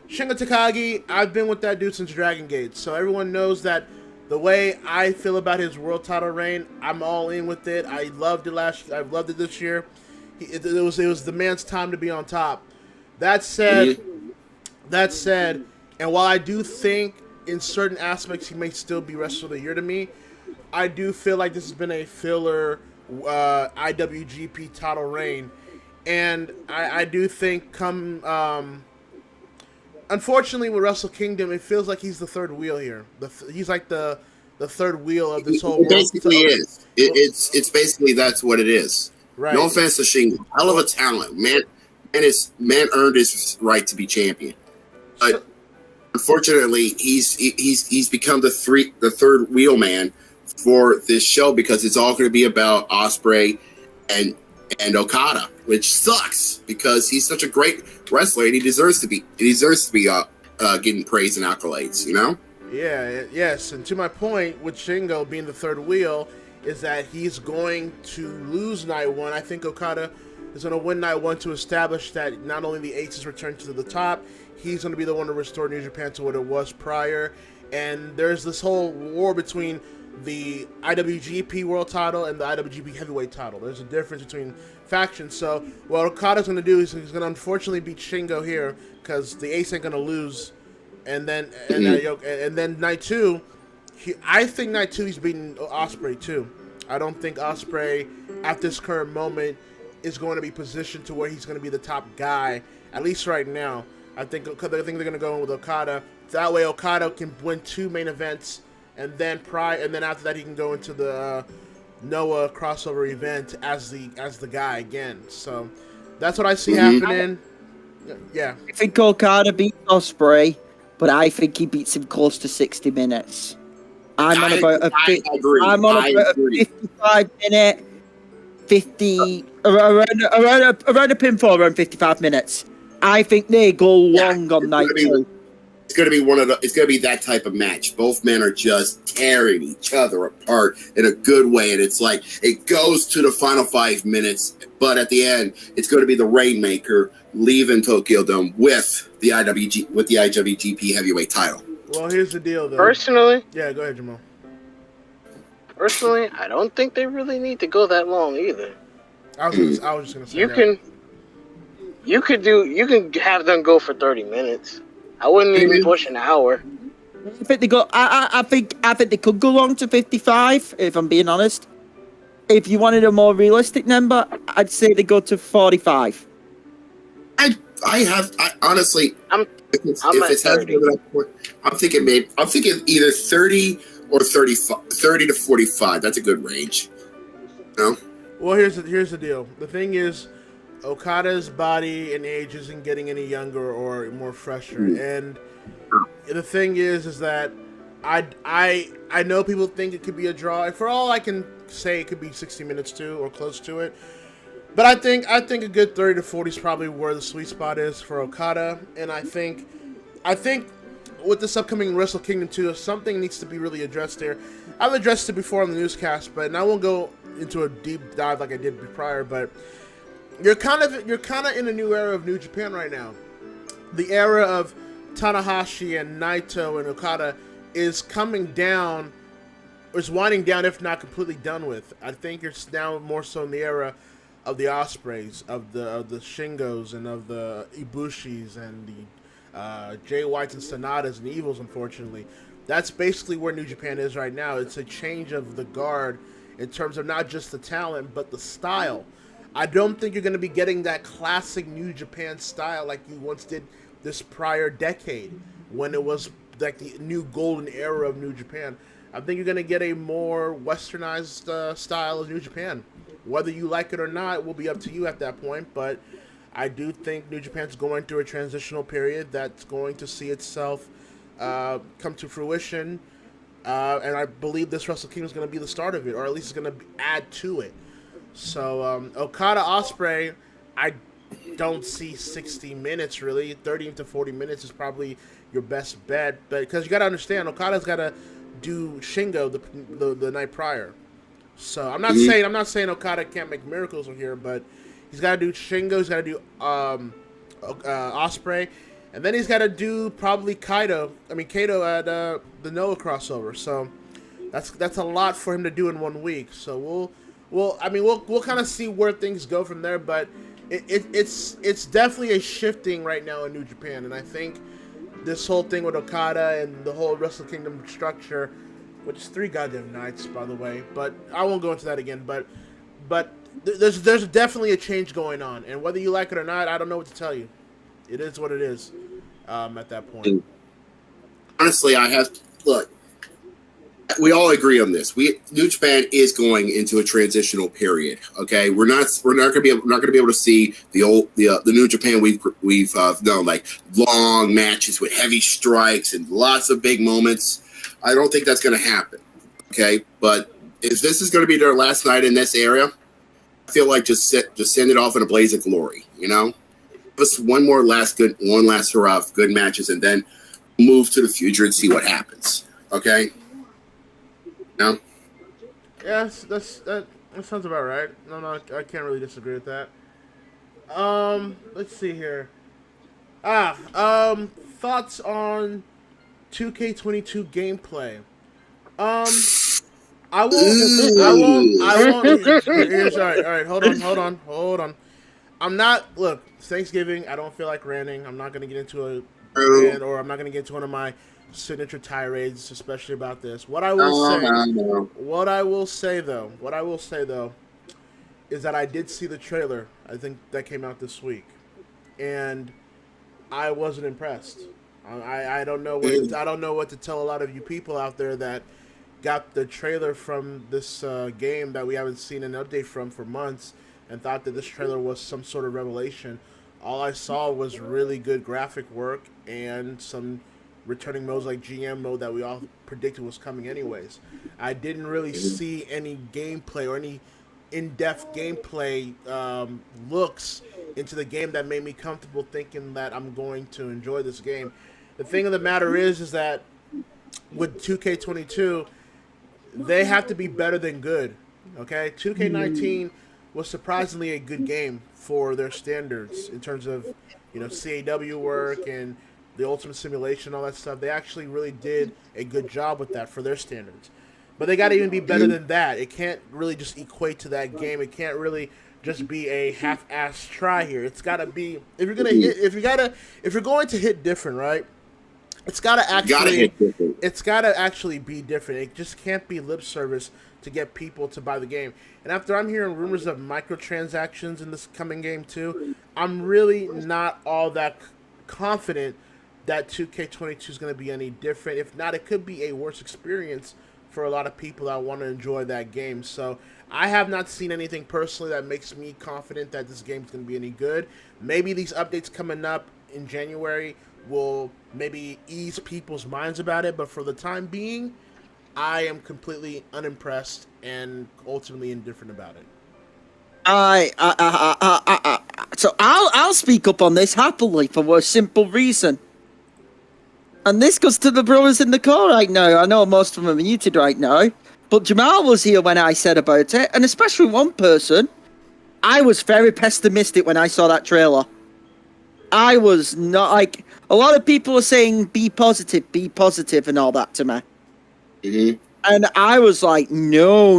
A: Shingo Takagi, I've been with that dude since Dragon Gate, so everyone knows that the way I feel about his world title reign, I'm all in with it. I loved it last year. I've loved it this year. It was the man's time to be on top. That said, and while I do think in certain aspects he may still be Wrestler of the Year to me, I do feel like this has been a filler IWGP title reign. And I do think unfortunately with Wrestle Kingdom, it feels like he's the third wheel here. He's like the third wheel of this whole world.
F: It basically is. It's basically that's what it is.
A: Right.
F: No offense to Shingo. Hell of a talent. Man earned his right to be champion. But unfortunately, he's become the third wheel man for this show because it's all going to be about Ospreay and Okada, which sucks because he's such a great wrestler and he deserves to be getting praise and accolades, you know?
A: Yeah, yes, and to my point with Shingo being the third wheel is that he's going to lose night one. I think Okada is going to win night one to establish that not only the Aces return to the top, he's going to be the one to restore New Japan to what it was prior. And there's this whole war between the IWGP World Title and the IWGP Heavyweight Title. There's a difference between factions. So what Okada's going to do is he's going to unfortunately beat Shingo here because the Ace ain't going to lose. And then night two, I think night two he's beating Ospreay too. I don't think Ospreay at this current moment is going to be positioned to where he's going to be the top guy, at least right now. I think they're going to go in with Okada. That way Okada can win 2 main events, and then after that he can go into the Noah crossover event as the guy again. So that's what I see happening. Yeah.
C: I think Okada beats Ospreay, but I think he beats him close to 60 minutes. I'm on about a 55-minute, 50 around a pinfall around 55 minutes. I think they go long on night two.
F: It's gonna be it's gonna be that type of match. Both men are just tearing each other apart in a good way, and it's like it goes to the final 5 minutes, but at the end, it's gonna be the Rainmaker leaving Tokyo Dome with the IWGP Heavyweight Title.
A: Well, here's the deal, though.
D: Personally,
A: yeah, go ahead, Jamal.
D: I don't think they really need to go that long either.
A: I was just gonna say
D: You
A: that.
D: can have them go for 30 minutes. I wouldn't even push an hour.
C: I think they go. I think they could go long to 55. If I'm being honest, if you wanted a more realistic number, I'd say they go to 45.
F: I honestly,
D: I'm
F: if
D: at
F: it's
D: 30.
F: I'm thinking either 30 or 30 to 45. That's a good range. You know?
A: Well, here's the deal. The thing is, Okada's body and age isn't getting any younger or more fresher, and the thing is that I know people think it could be a draw. And for all I can say, it could be 60 minutes too, or close to it. But I think a good 30 to 40 is probably where the sweet spot is for Okada, and I think with this upcoming Wrestle Kingdom 2, something needs to be really addressed here. I've addressed it before on the newscast, but I won't go into a deep dive like I did prior. But you're kind of in a new era of New Japan right now. The era of Tanahashi and Naito and Okada is coming down, or is winding down, if not completely done with. I think it's now more so in the era of the Ospreys, of the Shingos, and of the Ibushis, and the Jay Whites and Sonatas and Evils, unfortunately. That's basically where New Japan is right now. It's a change of the guard in terms of not just the talent, but the style. I don't think you're going to be getting that classic New Japan style like you once did this prior decade, when it was like the new golden era of New Japan. I think you're going to get a more westernized style of New Japan. Whether you like it or not will be up to you at that point, but I do think New Japan's going through a transitional period that's going to see itself come to fruition, and I believe this Wrestle Kingdom is going to be the start of it, or at least it's going to add to it. So Okada Ospreay, I don't see 60 minutes really. 30 to 40 minutes is probably your best bet, but because you got to understand, Okada's got to do Shingo the night prior. So I'm not saying Okada can't make miracles over here, but he's got to do Shingo, he's got to do Ospreay, and then he's got to do probably Kaito at the Noah crossover. So that's a lot for him to do in 1 week. So we'll kind of see where things go from there, but it's definitely a shifting right now in New Japan, and I think this whole thing with Okada and the whole Wrestle Kingdom structure, which is 3 goddamn nights, by the way, but I won't go into that again. But there's definitely a change going on, and whether you like it or not, I don't know what to tell you. It is what it is. At that point,
F: honestly, look. We all agree on this. New Japan is going into a transitional period. Okay, we're not going to be able to see the New Japan we've known, like long matches with heavy strikes and lots of big moments. I don't think that's going to happen. Okay, but if this is going to be their last night in this area, I feel like just send it off in a blaze of glory. You know, give us one last hurrah of good matches, and then move to the future and see what happens. Okay. No.
A: Yes, that sounds about right. No, I can't really disagree with that. Let's see here. Thoughts on 2K22 gameplay. I won't. Here's all right. Hold on. I'm not. Look, it's Thanksgiving. I don't feel like ranting. I'm not gonna get into I'm not gonna get into one of my signature tirades, especially about this. What I will say though, is that I did see the trailer. I think that came out this week, and I wasn't impressed. I don't know what to tell a lot of you people out there that got the trailer from this game that we haven't seen an update from for months, and thought that this trailer was some sort of revelation. All I saw was really good graphic work and some returning modes like GM mode that we all predicted was coming anyways. I didn't really see any gameplay or any in-depth gameplay looks into the game that made me comfortable thinking that I'm going to enjoy this game. The thing of the matter is that with 2K22, they have to be better than good. Okay, 2K19 was surprisingly a good game for their standards in terms of, CAW work and the Ultimate Simulation, all that stuff. They actually really did a good job with that for their standards. But they got to even be better than that. It can't really just equate to that game. It can't really just be a half-ass try here. It's got to be if you're gonna hit, if you're going to hit different, right? It's got to actually be different. It just can't be lip service to get people to buy the game. And after I'm hearing rumors of microtransactions in this coming game too, I'm really not all that confident that 2K22 is going to be any different. If not, it could be a worse experience for a lot of people that want to enjoy that game. So I have not seen anything personally that makes me confident that this game is going to be any good. Maybe these updates coming up in January will maybe ease people's minds about it, but for the time being, I am completely unimpressed and ultimately indifferent about it.
C: So I'll speak up on this happily for a simple reason. And this goes to the brothers in the call right now. I know most of them are muted right now, but Jamal was here when I said about it, and especially one person. I was very pessimistic when I saw that trailer. I was not like a lot of people are saying be positive, and all that to me.
F: Mm-hmm.
C: And I was like, no.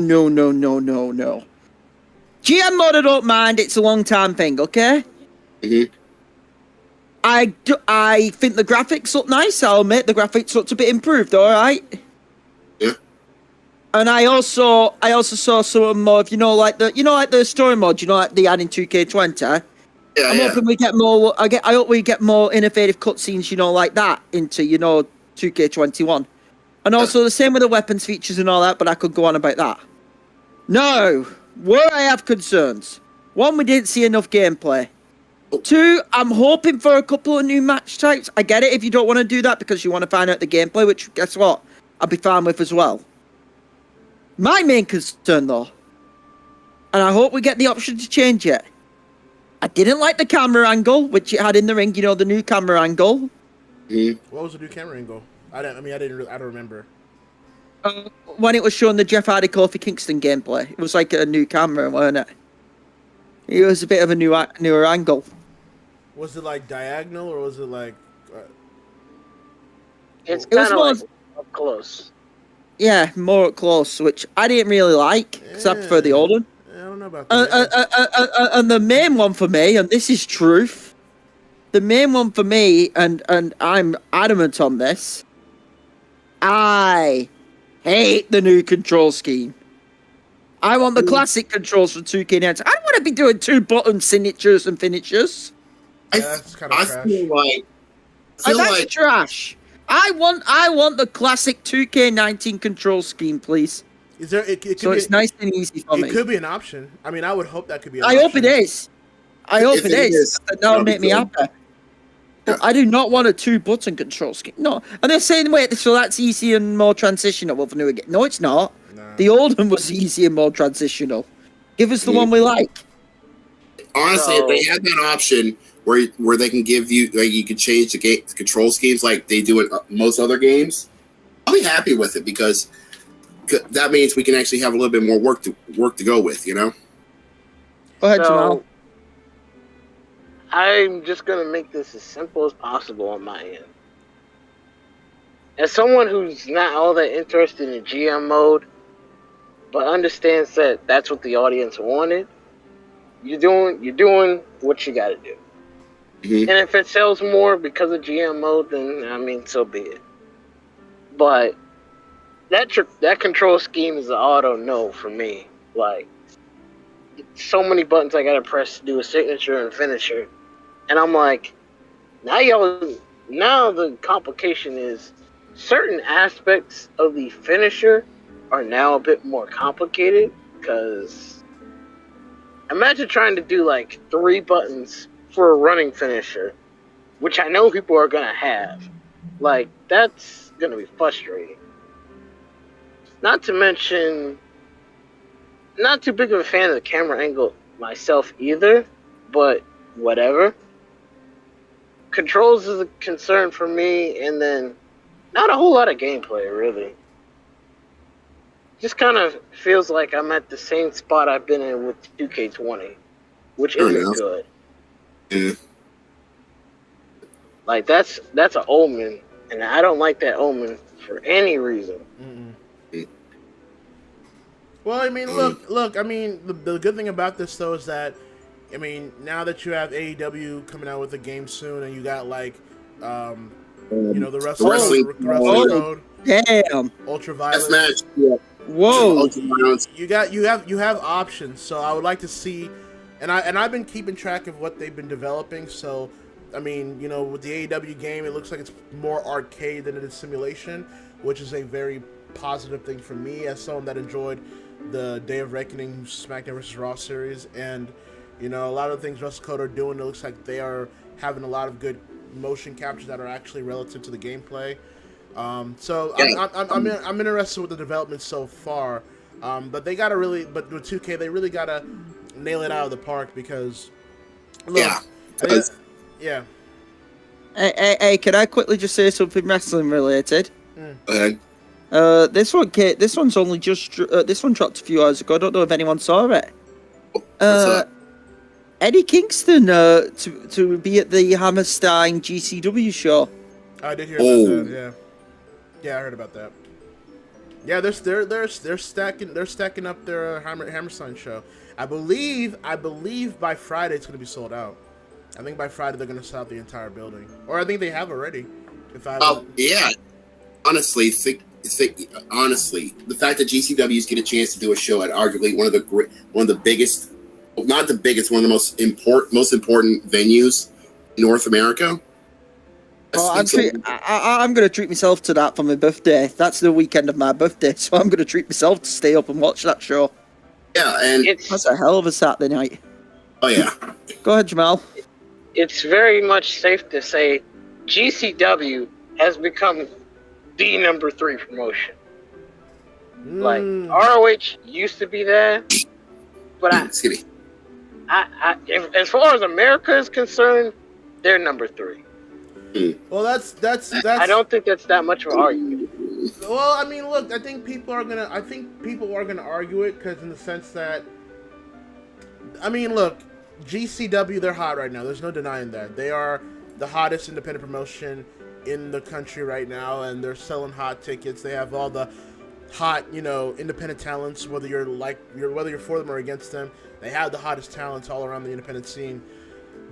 C: GM mode, I don't mind. It's a long time thing, okay?
F: Mm-hmm.
C: I think the graphics look nice. I'll admit the graphics looked a bit improved. All right.
F: Yeah.
C: And I also saw some more of like the story mode. Like the adding 2K20.
F: Yeah,
C: I'm hoping we get more. I hope we get more innovative cutscenes. Like that into 2K21. And also the same with the weapons features and all that. But I could go on about that. No, where I have concerns. One, we didn't see enough gameplay. Two, I'm hoping for a couple of new match types. I get it if you don't want to do that because you want to find out the gameplay, which, guess what? I'll be fine with as well. My main concern, though, and I hope we get the option to change it, I didn't like the camera angle, which it had in the ring, the new camera angle.
F: Mm-hmm.
A: What was the new camera angle? I don't remember.
C: When it was showing the Jeff Hardy Kofi Kingston gameplay, it was like a new camera, wasn't it? It was a bit of a newer angle.
A: Was it like diagonal or was it like?
D: It's kind of like up close.
C: Yeah, more up close, which I didn't really like because I prefer the old one.
A: I don't know about that.
C: And the main one for me, and this is truth, the main one for me, and I'm adamant on this, I hate the new control scheme. I want the classic controls for 2K19. I don't want to be doing 2-button signatures and finishers.
A: That's kind of trash.
F: I feel like
C: trash. I want the classic 2K19 control scheme, please.
A: Is there?
C: It's nice and easy for me.
A: It could be an option. I mean, I would hope that could be an
C: option. I hope it is. That'll make me happy. Yeah. I do not want a 2-button control scheme. No. And they're saying, wait, so that's easy and more transitional with the new game. No, it's not. Nah. The old one was easy and more transitional. Give us the one we like.
F: Honestly, if they had that option where they can give you, like, you can change the control schemes like they do in most other games, I'll be happy with it because that means we can actually have a little bit more work to go with,
C: Go ahead, Jamal.
D: I'm just going to make this as simple as possible on my end. As someone who's not all that interested in GM mode, but understands that that's what the audience wanted, you're doing what you got to do. Mm-hmm. And if it sells more because of GM mode, then, I mean, so be it. But that control scheme is an auto no for me. Like, so many buttons I got to press to do a signature and finisher. And I'm like, now the complication is certain aspects of the finisher are now a bit more complicated because imagine trying to do like 3 buttons for a running finisher, which I know people are going to have. Like, that's going to be frustrating. Not to mention, not too big of a fan of the camera angle myself either, but whatever. Controls is a concern for me, and then not a whole lot of gameplay, really. Just kind of feels like I'm at the same spot I've been in with 2K20, which isn't good.
F: Yeah.
D: Like, that's an omen, and I don't like that omen for any reason.
A: Mm-mm. Well, I mean, look. I mean, the good thing about this though is that, I mean, now that you have AEW coming out with a game soon, and you got like, the wrestling code,
C: damn,
F: Death
A: ultraviolet.
F: match. Yeah.
C: whoa,
F: Ultraviolence.
A: You have options. So I would like to see, and I've been keeping track of what they've been developing. So, I mean, with the AEW game, it looks like it's more arcade than it is simulation, which is a very positive thing for me as someone that enjoyed the Day of Reckoning SmackDown vs. Raw series, and a lot of the things WrestleCode are doing, it looks like they are having a lot of good motion captures that are actually relative to the gameplay. So
F: Yeah.
A: I'm interested with the development so far, but but with 2K they really gotta nail it out of the park because look,
F: Yeah. Because,
A: yeah.
C: Hey, can I quickly just say something wrestling related?
F: okay.
C: This one's only just this one dropped a few hours ago. I don't know if anyone saw it.
F: What's up?
C: Eddie Kingston to be at the Hammerstein GCW show.
A: I did hear
F: Oh.
A: about that. Yeah, I heard about that. Yeah, they're stacking up their Hammerstein show. I believe by Friday it's gonna be sold out. I think by Friday they're gonna sell out the entire building, or I think they have already.
F: Yeah. Honestly, honestly, the fact that GCWs get a chance to do a show at arguably one of the biggest, well, not the biggest, one of the most important venues in North America.
C: Oh, I'm going to treat myself to that for my birthday. That's the weekend of my birthday, so I'm going to treat myself to stay up and watch that show.
F: Yeah, and
C: That's a hell of a Saturday night.
F: oh yeah.
C: Go ahead, Jamal.
D: It's very much safe to say GCW has become the number 3 promotion. Like ROH used to be there, but
F: Excuse me.
D: as far as America is concerned, they're number 3.
A: Well, that's.
D: I don't think that's that much of an argument.
A: Well, I mean, look, I think people are gonna argue it because in the sense that, I mean, look, GCW, they're hot right now. There's no denying that they are the hottest independent promotion in the country right now, and they're selling hot tickets. They have all the hot, independent talents. Whether you're for them or against them, they have the hottest talents all around the independent scene.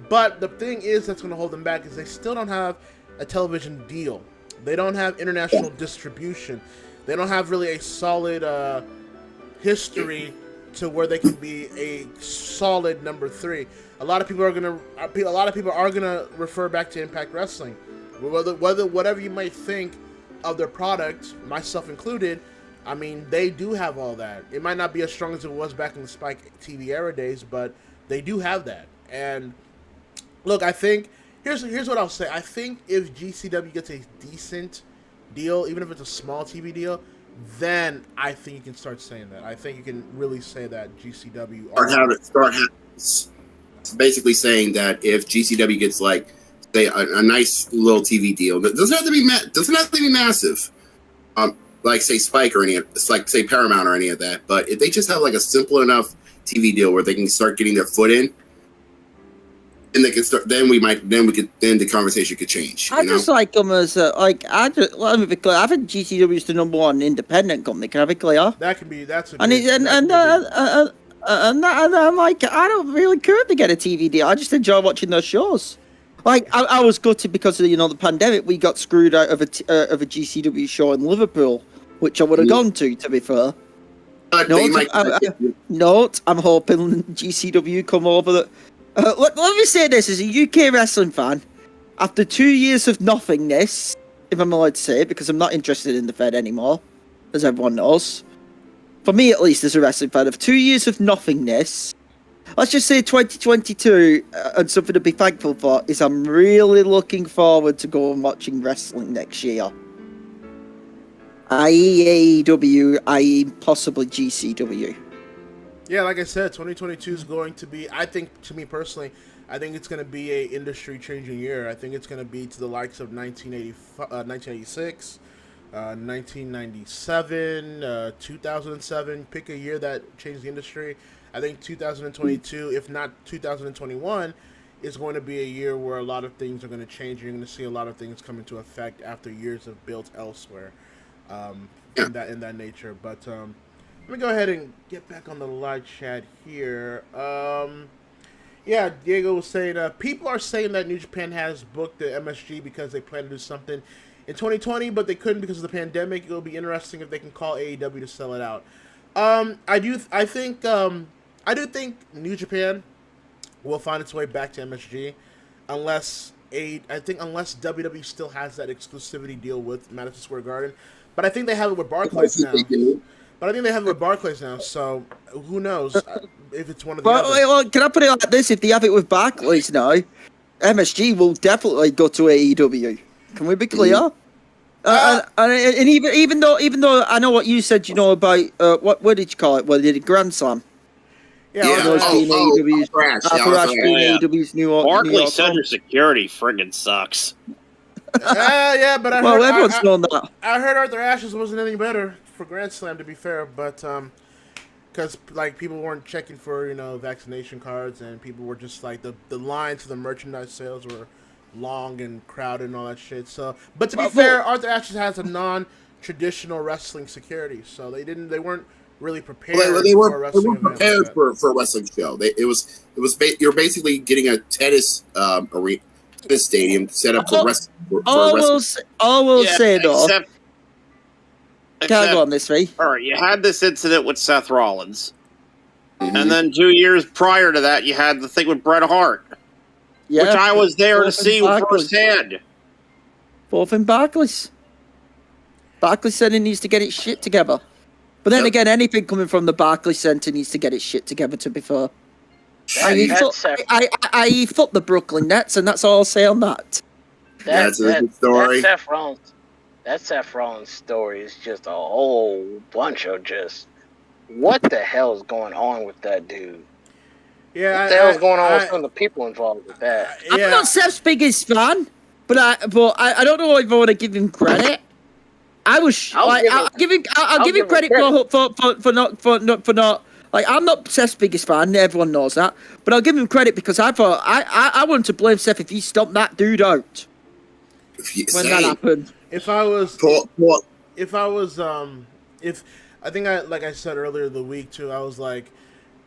A: But the thing is that's going to hold them back is they still don't have a television deal. They don't have international distribution. They don't have really a solid history to where they can be a solid number 3. A lot of people are gonna refer back to Impact Wrestling. Whatever you might think of their product, myself included, I mean, they do have all that. It might not be as strong as it was back in the Spike TV era days, but they do have that. And look, I think here's what I'll say. I think if GCW gets a decent deal, even if it's a small TV deal, then I think you can start saying that. I think you can really say that GCW
F: Basically saying that if GCW gets like say a nice little TV deal, that doesn't have to be massive. Like say Spike or it's like say Paramount or any of that. But if they just have like a simple enough TV deal where they can start getting their foot in, and they can start. Then the conversation could change.
C: I just like them as let me be clear. I think GCW is the number 1 independent company. Can I be clear?
A: That's
C: I'm like, I don't really care if they get a TV deal. I just enjoy watching those shows. Like I was gutted because of the pandemic. We got screwed out of a GCW show in Liverpool, which I would have gone to be fair. Note, I'm hoping GCW come over. Let me say this as a UK wrestling fan. After 2 years of nothingness, if I'm allowed to say it, because I'm not interested in the Fed anymore, as everyone knows. For me, at least, as a wrestling fan, of 2 years of nothingness, let's just say 2022, and something to be thankful for, is I'm really looking forward to going watching wrestling next year. i.e. AEW, i.e. possibly GCW.
A: Yeah, like I said, 2022 is going to be, I think, to me personally, I think it's going to be a industry-changing year. I think it's going to be to the likes of 1986, 1997, 2007. Pick a year that changed the industry. I think 2022, if not 2021, is going to be a year where a lot of things are going to change. You're going to see a lot of things come into effect after years of built elsewhere in that nature. But Let me go ahead and get back on the live chat here. Yeah, Diego was saying, people are saying that New Japan has booked the MSG because they plan to do something in 2020, but they couldn't because of the pandemic. It'll be interesting if they can call AEW to sell it out. I do think New Japan will find its way back to MSG, unless WWE still has that exclusivity deal with Madison Square Garden. But I think they have it with Barclays now. So who knows if it's one of the others.
C: Well, can I put it like this? If they have it with Barclays now, MSG will definitely go to AEW. Can we be clear? And even though I know what you said, you know about what did you call it? Well, they did Grand Slam. AEW's New York.
G: Barclays Center security friggin' sucks.
A: Yeah, but
C: everyone's known that.
A: I heard Arthur Ashe's wasn't any better for Grand Slam, to be fair, but because like people weren't checking for vaccination cards, and people were just like the lines for the merchandise sales were long and crowded and all that shit. So, but to be fair, Arthur Ashe has a non-traditional wrestling security, so they weren't really prepared.
F: They weren't
A: for a wrestling
F: prepared for a wrestling show. You're basically getting a tennis arena, tennis stadium set up for wrestling.
C: All we'll say though. Can I go on this, right?
G: All right, you had this incident with Seth Rollins, and then 2 years prior to that, you had the thing with Bret Hart.
C: Yeah,
G: which I was there to see firsthand.
C: Both in Barclays. Barclays Centre needs to get its shit together. But then again, anything coming from the Barclays Centre needs to get its shit together, to be fair. I fuck the Brooklyn Nets, and that's all I'll say on that.
F: That's a good story.
D: That Seth Rollins story is just a whole bunch of just what the hell is going on with that dude?
A: Yeah,
D: what the hell's going on with some of the people involved with that?
C: I'm not Seth's biggest fan, but I don't know if I want to give him credit. I'll give him credit for not. Like, I'm not Seth's biggest fan. Everyone knows that, but I'll give him credit because I thought I wanted to blame Seth if he stomped that dude out when that happened.
A: Like I said earlier the week too, I was like,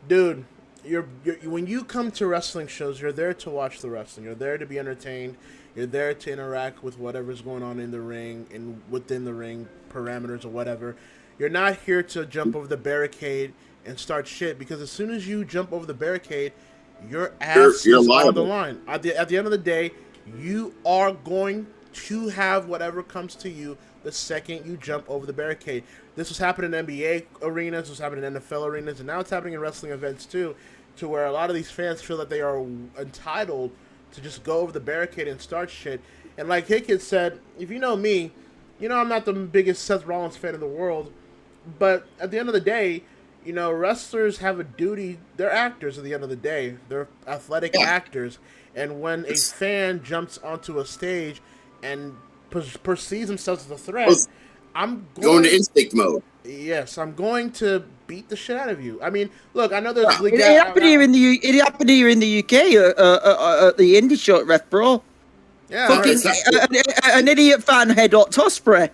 A: dude. You're when you come to wrestling shows, you're there to watch the wrestling. You're there to be entertained. You're there to interact with whatever's going on in the ring and within the ring parameters or whatever. You're not here to jump over the barricade and start shit, because as soon as you jump over the barricade, your ass is on the line. At the end of the day, you are going to have whatever comes to you the second you jump over the barricade. This was happening in NBA arenas, this was happening in NFL arenas, and now it's happening in wrestling events too, to where a lot of these fans feel that they are entitled to just go over the barricade and start shit. And like Hakeem said, if you know me, I'm not the biggest Seth Rollins fan in the world, but at the end of the day, wrestlers have a duty. They're actors at the end of the day. They're athletic actors. And when a fan jumps onto a stage and perceives themselves as a threat, I'm going
F: to instinct mode.
A: Yes, I'm going to beat the shit out of you. I mean, look, I know there's
C: it happened here in the UK at the indie show at Ref Pro.
A: Yeah,
C: an idiot fan headlocked Ospreay.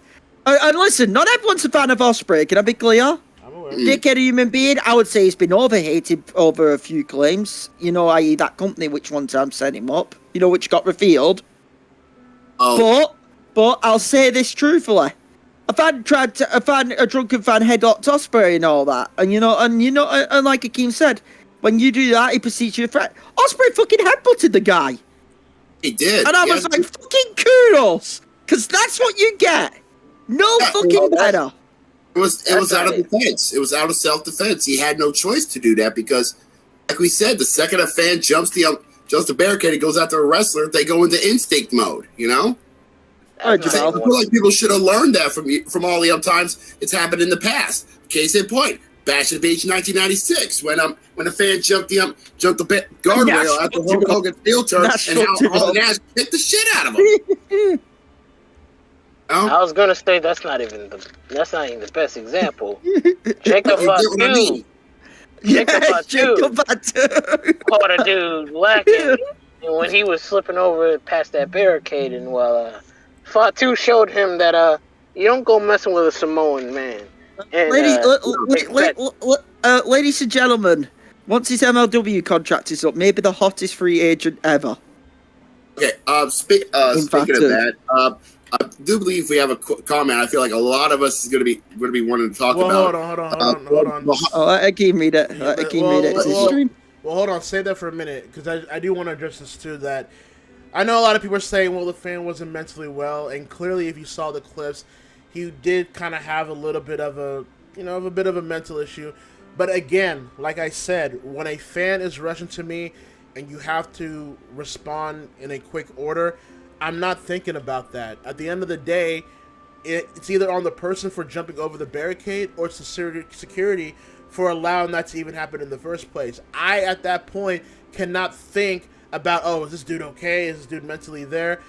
C: And listen, not everyone's a fan of Ospreay. Can I be clear?
A: I'm aware.
C: Dickhead human being, I would say he's been overhated over a few claims. I.e. that company which one time sent him up. Which got revealed.
F: Oh.
C: But I'll say this truthfully. A drunken fan headlocked Ospreay and all that. And like Hakeem said, when you do that, he perceives you a threat. Ospreay fucking headbutted the guy.
F: He did.
C: And I was like, fucking kudos. Because that's what you get. No fucking better.
F: It was out of defense. It was out of self-defense. He had no choice to do that because, like we said, the second a fan jumps the barricade and goes after a wrestler, they go into instinct mode, I feel like people should have learned that from all the times it's happened in the past. Case in point, Bash at the Beach 1996, when a fan jumped the guardrail after Hulk Hogan heel turn and how Nash hit the shit out of him.
D: I was gonna say that's not even the best example. Jacob Fatu. Jacob Fatu caught a dude lacking, and when he was slipping over past that barricade, and Fatu showed him that you don't go messing with a Samoan man. And
C: ladies and gentlemen, once his MLW contract is up, maybe the hottest free agent ever.
F: Okay. Speaking of that, I do believe we have a comment. I feel like a lot of us is going to be wanting to talk about.
A: Hold on.
C: Let Hakeem read it. Let Hakeem read it. It's his stream.
A: Well, hold on. Save that for a minute, because I do want to address this too. That I know a lot of people are saying, well, the fan wasn't mentally well, and clearly, if you saw the clips, he did kind of have a little bit of a mental issue. But again, like I said, when a fan is rushing to me, and you have to respond in a quick order, I'm not thinking about that. At the end of the day, it's either on the person for jumping over the barricade, or it's the security for allowing that to even happen in the first place. I, at that point, cannot think about, oh, is this dude okay? Is this dude mentally there?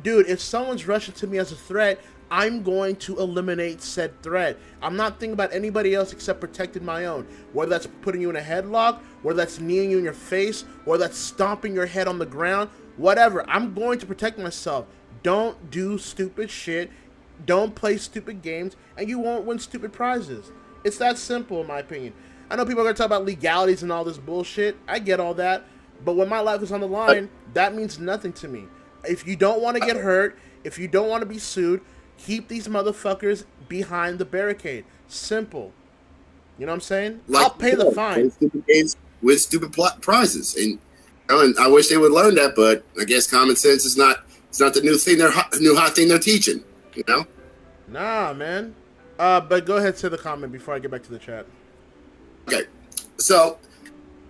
A: Dude, if someone's rushing to me as a threat, I'm going to eliminate said threat. I'm not thinking about anybody else except protecting my own. Whether that's putting you in a headlock, whether that's kneeing you in your face, or that's stomping your head on the ground, whatever. I'm going to protect myself. Don't do stupid shit. Don't play stupid games, and you won't win stupid prizes. It's that simple, in my opinion. I know people are going to talk about legalities and all this bullshit. I get all that. But when my life is on the line, that means nothing to me. If you don't want to get hurt, if you don't want to be sued, keep these motherfuckers behind the barricade. Simple. You know what I'm saying? I'll pay the fine.
F: With stupid prizes. And I wish they would learn that, but I guess common sense is not the new thing new hot thing they're teaching, you know?
A: Nah, man. But go ahead to the comment before I get back to the chat.
F: Okay. So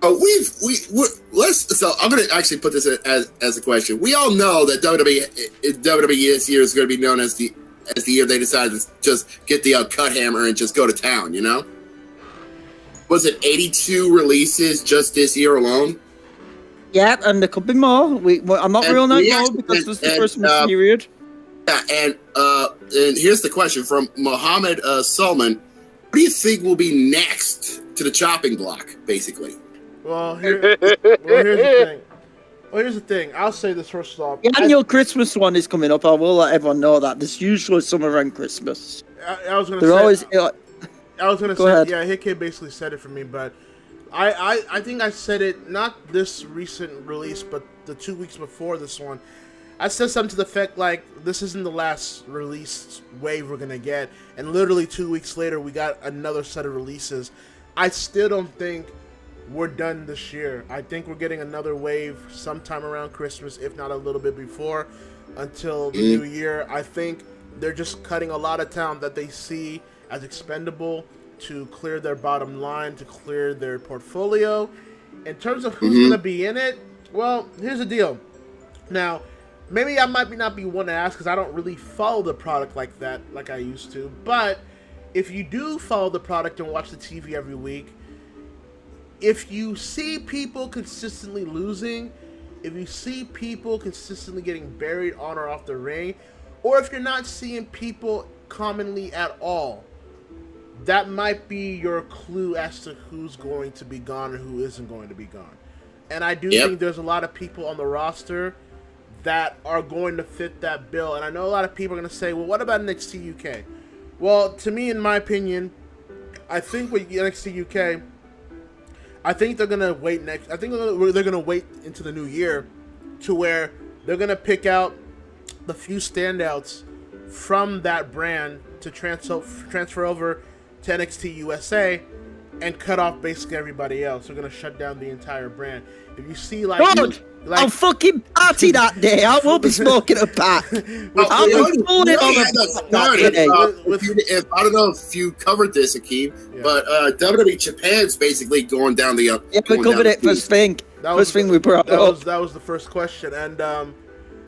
F: I'm gonna actually put this as a question. We all know that WWE this year is gonna be known as the year they decided to just get the cut hammer and just go to town, you know? Was it 82 releases just this year alone?
C: Yeah, and there could be more. I'm not ruling out more because there's the Christmas period.
F: Yeah, and here's the question from Mohammed Salman. What do you think will be next to the chopping block, basically?
A: Well, here's the thing. I'll say this first off.
C: The annual Christmas one is coming up. I will let everyone know that. There's usually some around Christmas.
A: I was going
C: to
A: say...
C: always...
A: I was going to say, yeah, Hakeem basically said it for me, but I think I said it, not this recent release, but the 2 weeks before this one. I said something to the effect like, this isn't the last release wave we're going to get, and literally 2 weeks later, we got another set of releases. I still don't think we're done this year. I think we're getting another wave sometime around Christmas, if not a little bit before, until the new year. I think they're just cutting a lot of talent that they see as expendable to clear their bottom line, to clear their portfolio. In terms of who's going to be in it, well, here's the deal. Now, maybe I might not be one to ask because I don't really follow the product like that, like I used to. But if you do follow the product and watch the TV every week, if you see people consistently losing, if you see people consistently getting buried on or off the ring, or if you're not seeing people commonly at all, that might be your clue as to who's going to be gone and who isn't going to be gone. And I do think there's a lot of people on the roster that are going to fit that bill. And I know a lot of people are going to say, well, what about NXT UK? Well, to me, in my opinion, I think with NXT UK, I think they're going to wait I think they're going to wait into the new year to where they're going to pick out the few standouts from that brand to transfer over to NXT USA and cut off basically everybody else. They're going to shut down the entire brand. If you see,
C: I'll fucking party that day. I will be smoking a pack. I'll be pulling on
F: If I don't know if you covered this, Hakeem, but WWE Japan's basically going down the...
C: Yeah, we covered it first thing. First thing we brought up.
A: That was the first question. And,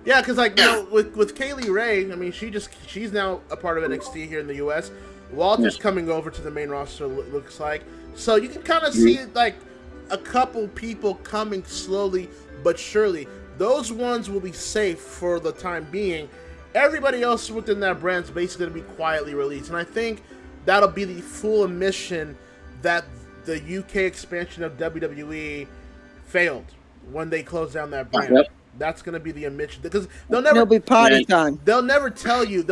A: yeah, because, you know, with Kaylee Ray, I mean, she's now a part of NXT here in the U.S., Walter's coming over to the main roster, looks like. So you can kind of see, like, a couple people coming slowly but surely. Those ones will be safe for the time being. Everybody else within that brand is basically going to be quietly released. And I think that'll be the full admission that the UK expansion of WWE failed when they closed down that brand. Yep. That's going to be the admission. Because they'll never...
C: It'll be party time.
A: They'll never tell you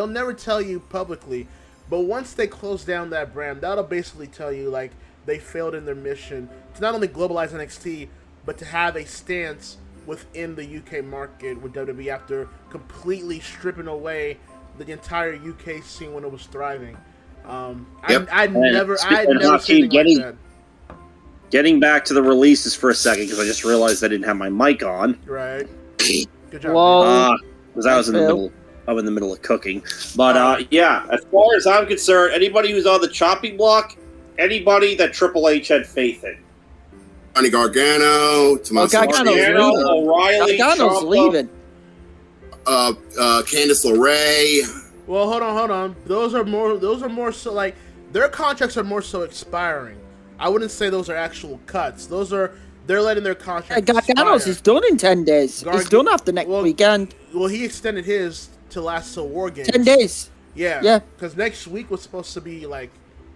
A: publicly, But once they close down that brand, that'll basically tell you like they failed in their mission to not only globalize NXT, but to have a stance within the UK market with WWE after completely stripping away the entire UK scene when it was thriving. I'd never seen anything like that.
G: Getting back to the releases for a second, because I just realized I didn't have my mic on.
A: Right. Good job.
C: Whoa.
G: Because I was in the middle of cooking. But yeah, as far as I'm concerned, anybody who's on the chopping block, anybody that Triple H had faith in.
F: Johnny Gargano, Tommaso
G: O'Reilly,
C: Gargano's leaving.
F: Candice LeRae.
A: Well, hold on. Those are more so like their contracts are more so expiring. I wouldn't say those are actual cuts. They're letting their contracts
C: Gargano's is done in 10 days. He's done after next weekend.
A: Well, he extended his to last till War Games.
C: 10 days.
A: Yeah. Because next week was supposed to be like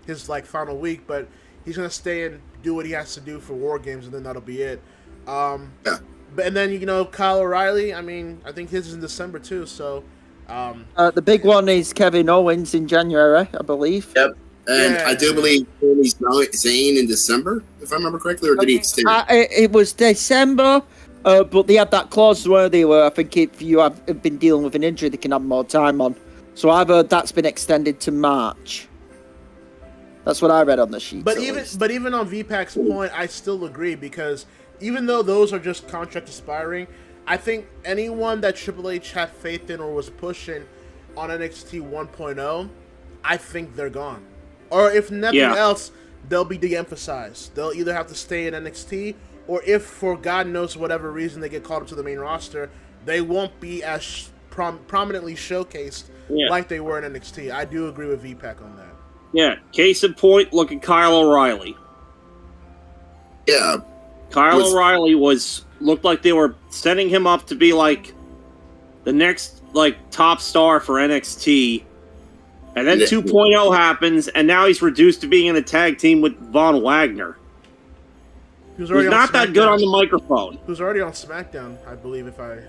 A: his like final week, but he's gonna stay and do what he has to do for War Games, and then that'll be it. But and then Kyle O'Reilly. I mean, I think his is in December too. So
C: the big one is Kevin Owens in January, I believe.
F: Yep. And I do believe he's Zayn in December, if I remember correctly, or did he extend it?
C: It was December, but they had that clause where I think if you have been dealing with an injury, they can have more time on. So I've heard that's been extended to March. That's what I read on the sheet.
A: But even on VPAC's point, I still agree, because even though those are just contract expiring, I think anyone that Triple H had faith in or was pushing on NXT 1.0, I think they're gone. Or if nothing else, they'll be de-emphasized. They'll either have to stay in NXT, or if for God knows whatever reason they get called up to the main roster, they won't be as prominently showcased like they were in NXT. I do agree with VPAC on that.
G: Yeah, case in point, look at Kyle O'Reilly.
F: Yeah.
G: Kyle O'Reilly looked like they were setting him up to be like the next top star for NXT. And then 2.0 happens, and now he's reduced to being in a tag team with Von Wagner. He's not that good on the microphone.
A: Who's already on SmackDown, I believe, if I've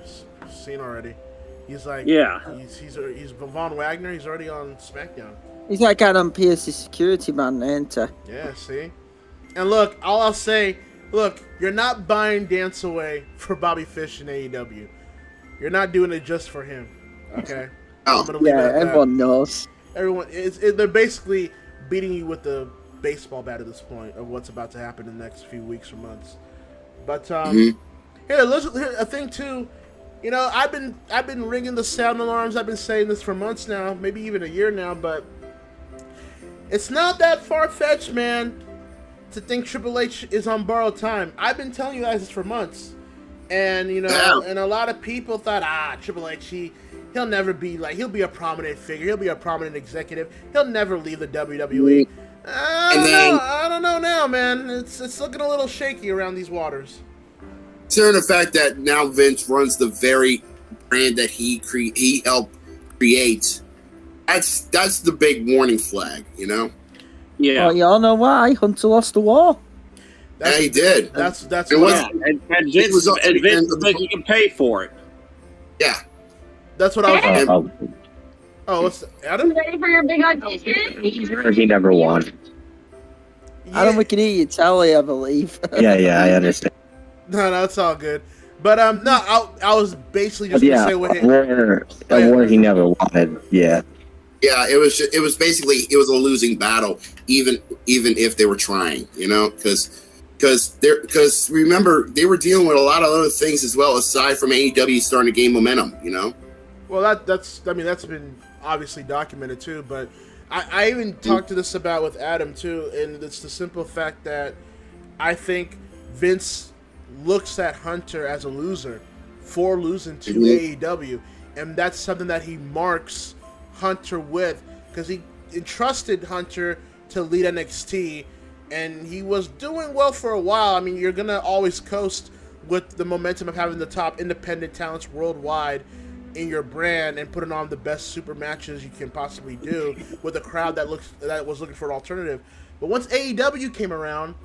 A: seen already. He's like, he's Von Wagner. He's already on SmackDown.
C: He's like Adam Pearce's security man, ain't he?
A: Yeah, see? And look, all I'll say, you're not buying Dance Away for Bobby Fish in AEW. You're not doing it just for him, okay? I'm gonna leave it at that.
C: Everyone knows.
A: They're basically beating you with the baseball bat at this point of what's about to happen in the next few weeks or months. But here, a thing too. I've been ringing the sound alarms. I've been saying this for months now, maybe even a year now. But it's not that far fetched, man, to think Triple H is on borrowed time. I've been telling you guys this for months, and and a lot of people thought, Triple H, he'll never be he'll be a prominent figure. He'll be a prominent executive. He'll never leave the WWE. I don't know now, man. It's looking a little shaky around these waters.
F: Considering the fact that now Vince runs the very brand that he helped create, that's the big warning flag,
C: Yeah. Well, y'all know why Hunter lost the war.
F: He did.
A: That's
G: and Vince think he can pay for it.
F: Yeah.
A: That's what I was. What's Adam?
H: Ready for your big audition?
I: He never won.
A: Yeah.
C: Adam, we can hear you telly, I believe.
I: Yeah, I understand.
A: No, it's all good. But I was basically just gonna say what
I: a war he never wanted. Yeah.
F: Yeah, it was basically a losing battle, even if they were trying, because remember they were dealing with a lot of other things as well aside from AEW starting to gain momentum,
A: Well, that's been obviously documented too, but I even talked to this about with Adam too, and it's the simple fact that I think Vince looks at Hunter as a loser for losing to AEW, and that's something that he marks Hunter with, because he entrusted Hunter to lead NXT, and he was doing well for a while. I mean, you're gonna always coast with the momentum of having the top independent talents worldwide in your brand and putting on the best super matches you can possibly do with a crowd that was looking for an alternative. But once AEW came around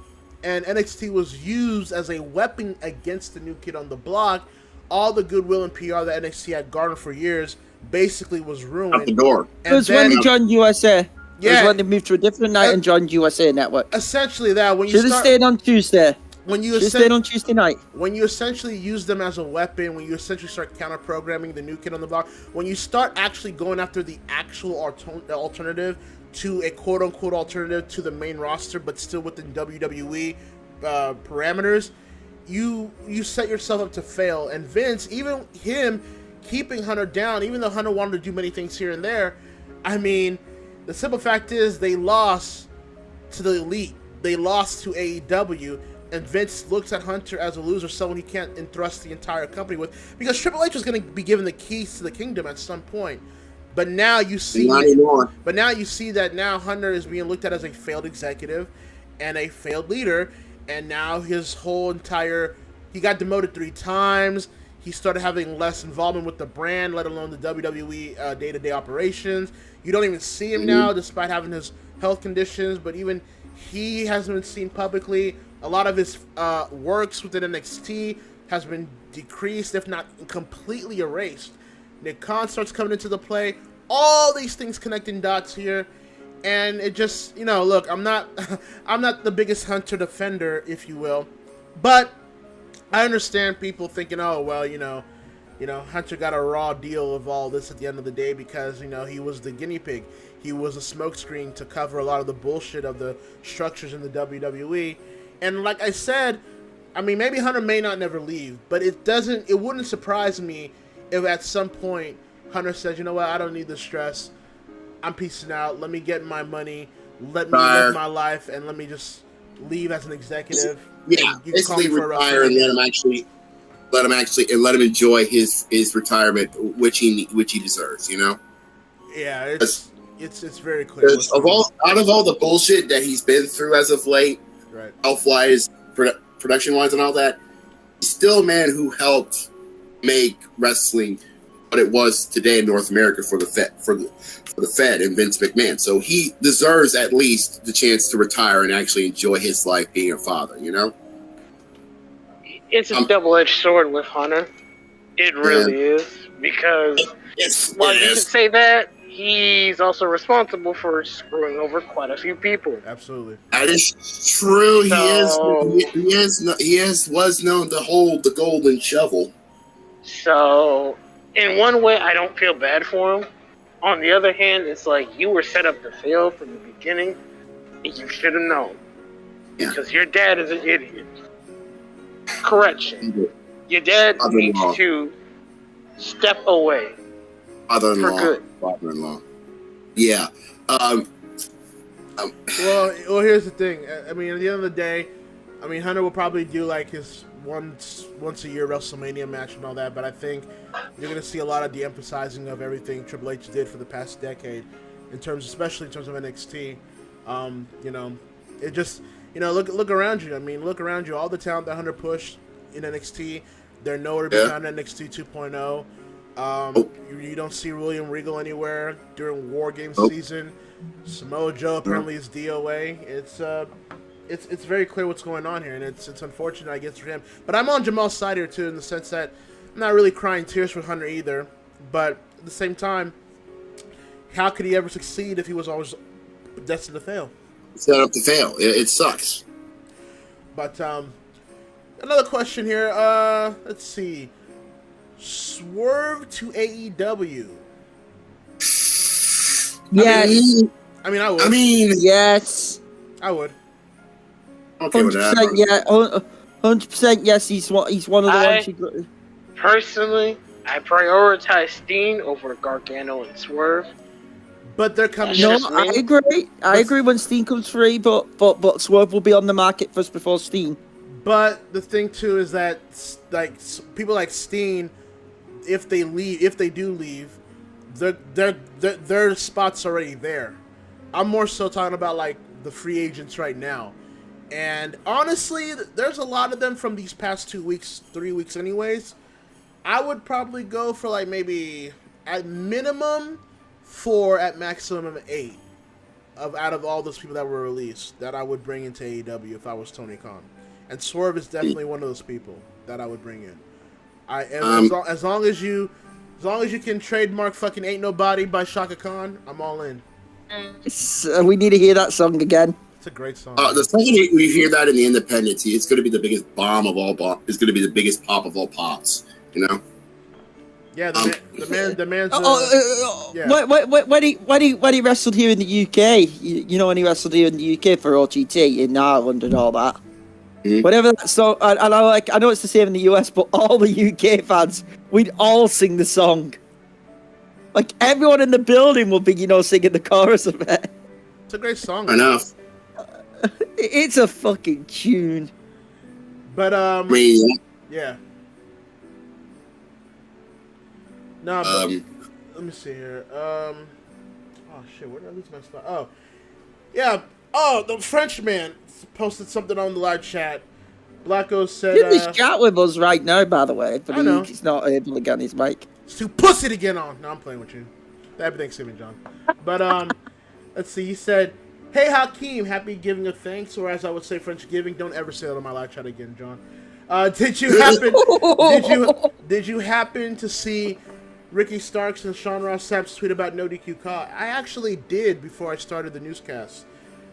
A: and NXT was used as a weapon against the new kid on the block, all the goodwill and PR that NXT had garnered for years basically was ruined.
F: Out the door.
C: It was when they joined USA. Yeah. When they moved to a different night and joined USA Network.
A: Essentially that. When you
C: should have stayed on Tuesday. When you stayed on Tuesday night.
A: When you essentially use them as a weapon, when you essentially start counter-programming the new kid on the block, when you start actually going after the actual alternative to a quote-unquote alternative to the main roster, but still within WWE parameters, you set yourself up to fail. And Vince, even him keeping Hunter down, even though Hunter wanted to do many things here and there, I mean, the simple fact is they lost to the Elite. They lost to AEW. And Vince looks at Hunter as a loser, someone he can't entrust the entire company with, because Triple H was going to be given the keys to the kingdom at some point. But now you see, that now Hunter is being looked at as a failed executive and a failed leader, and now his whole he got demoted 3 times. He started having less involvement with the brand, let alone the WWE day-to-day operations. You don't even see him now, despite having his health conditions. But even he hasn't been seen publicly. A lot of his works within NXT has been decreased, if not completely erased. Nick Khan starts coming into the play. All these things connecting dots here, and it just, look, I'm not the biggest Hunter defender, if you will, but I understand people thinking, oh well, Hunter got a raw deal of all this at the end of the day because he was the guinea pig. He was a smokescreen to cover a lot of the bullshit of the structures in the WWE. And like I said, I mean, maybe Hunter may not never leave, but it wouldn't surprise me if at some point Hunter says, you know what, I don't need the stress. I'm peacing out. Let me get my money. Let me live my life, and let me just leave as an executive.
F: Yeah, basically retire and let him enjoy his retirement, which he deserves.
A: Yeah, it's very clear.
F: Out of all the bullshit that he's been through as of late.
A: Right.
F: Health-wise, production-wise, and all that, he's still a man who helped make wrestling what it was today in North America for the Fed and Vince McMahon. So he deserves at least the chance to retire and actually enjoy his life being a father.
D: It's a double-edged sword with Hunter. It really is, because while you can say that, he's also responsible for screwing over quite a few people.
A: Absolutely.
F: That is true. He was known to hold the golden shovel.
D: So, in one way, I don't feel bad for him. On the other hand, it's like you were set up to fail from the beginning, and you should have known. Yeah. Because your dad is an idiot. Correction. Your dad needs to step away.
F: Father-in-law. Yeah.
A: Well, here's the thing. I mean, at the end of the day, I mean, Hunter will probably do like his once a year WrestleMania match and all that, but I think you're gonna see a lot of de-emphasizing of everything Triple H did for the past decade, especially in terms of NXT. It just, look around you. I mean, look around you. All the talent that Hunter pushed in NXT, they're nowhere to be found in NXT 2.0. You don't see William Regal anywhere during War Games season. Samoa Joe apparently is DOA. It's very clear what's going on here, and it's unfortunate, I guess, for him. But I'm on Jamal's side here too, in the sense that I'm not really crying tears for Hunter either. But at the same time, how could he ever succeed if he was always destined to fail?
F: Set up to fail. It sucks.
A: But another question here. Let's see. Swerve to AEW.
C: Yes.
A: I mean, I would.
C: Yes.
A: I would.
F: Okay with that.
C: 100%, yeah. 100% yes. He's one of the ones.
D: Personally, I prioritize Steen over Gargano and Swerve.
A: But they're coming.
C: No, I agree. I agree when Steen comes free, but Swerve will be on the market first before Steen.
A: But the thing too is that like people like Steen, if they do leave, their spot's already there. I'm more so talking about like the free agents right now. And honestly, there's a lot of them from these past 2 weeks, 3 weeks anyways. I would probably go for like maybe at minimum 4, at maximum 8 out of all those people that were released that I would bring into AEW if I was Tony Khan. And Swerve is definitely one of those people that I would bring in. As long as you can trademark fucking Ain't Nobody by Shaka Khan, I'm all in.
C: We need to hear that song again.
A: It's a great song.
F: The second we hear that in the Independence, it's going to be the biggest bomb of all. It's going to be the biggest pop of all pops. You know.
A: Yeah, the man's.
C: Yeah. When he wrestled here in the UK, you know, when he wrestled here in the UK for OGT in Ireland and all that.
F: Mm-hmm.
C: Whatever that song, and I know it's the same in the US, but all the UK fans, we'd all sing the song. Like everyone in the building will be, you know, singing the chorus of it.
A: It's a great song.
F: Enough.
C: It's a fucking tune.
A: But
F: I mean,
A: yeah. No, but, let me see here. Oh shit, where did I lose my spot? Oh, yeah. Oh, the Frenchman posted something on the live chat. Blacko said.
C: He's in this chat with us right now, by the way, but
A: I know.
C: he's not able to get on his mic.
A: It's too pussy to get on. No, I'm playing with you. Happy Thanksgiving, John. But let's see. He said, "Hey Hakeem, happy giving of thanks, or as I would say, French giving. Don't ever say that on my live chat again, John. Did you happen to see Ricky Starks and Sean Ross Sapp's tweet about no DQ call? I actually did before I started the newscast.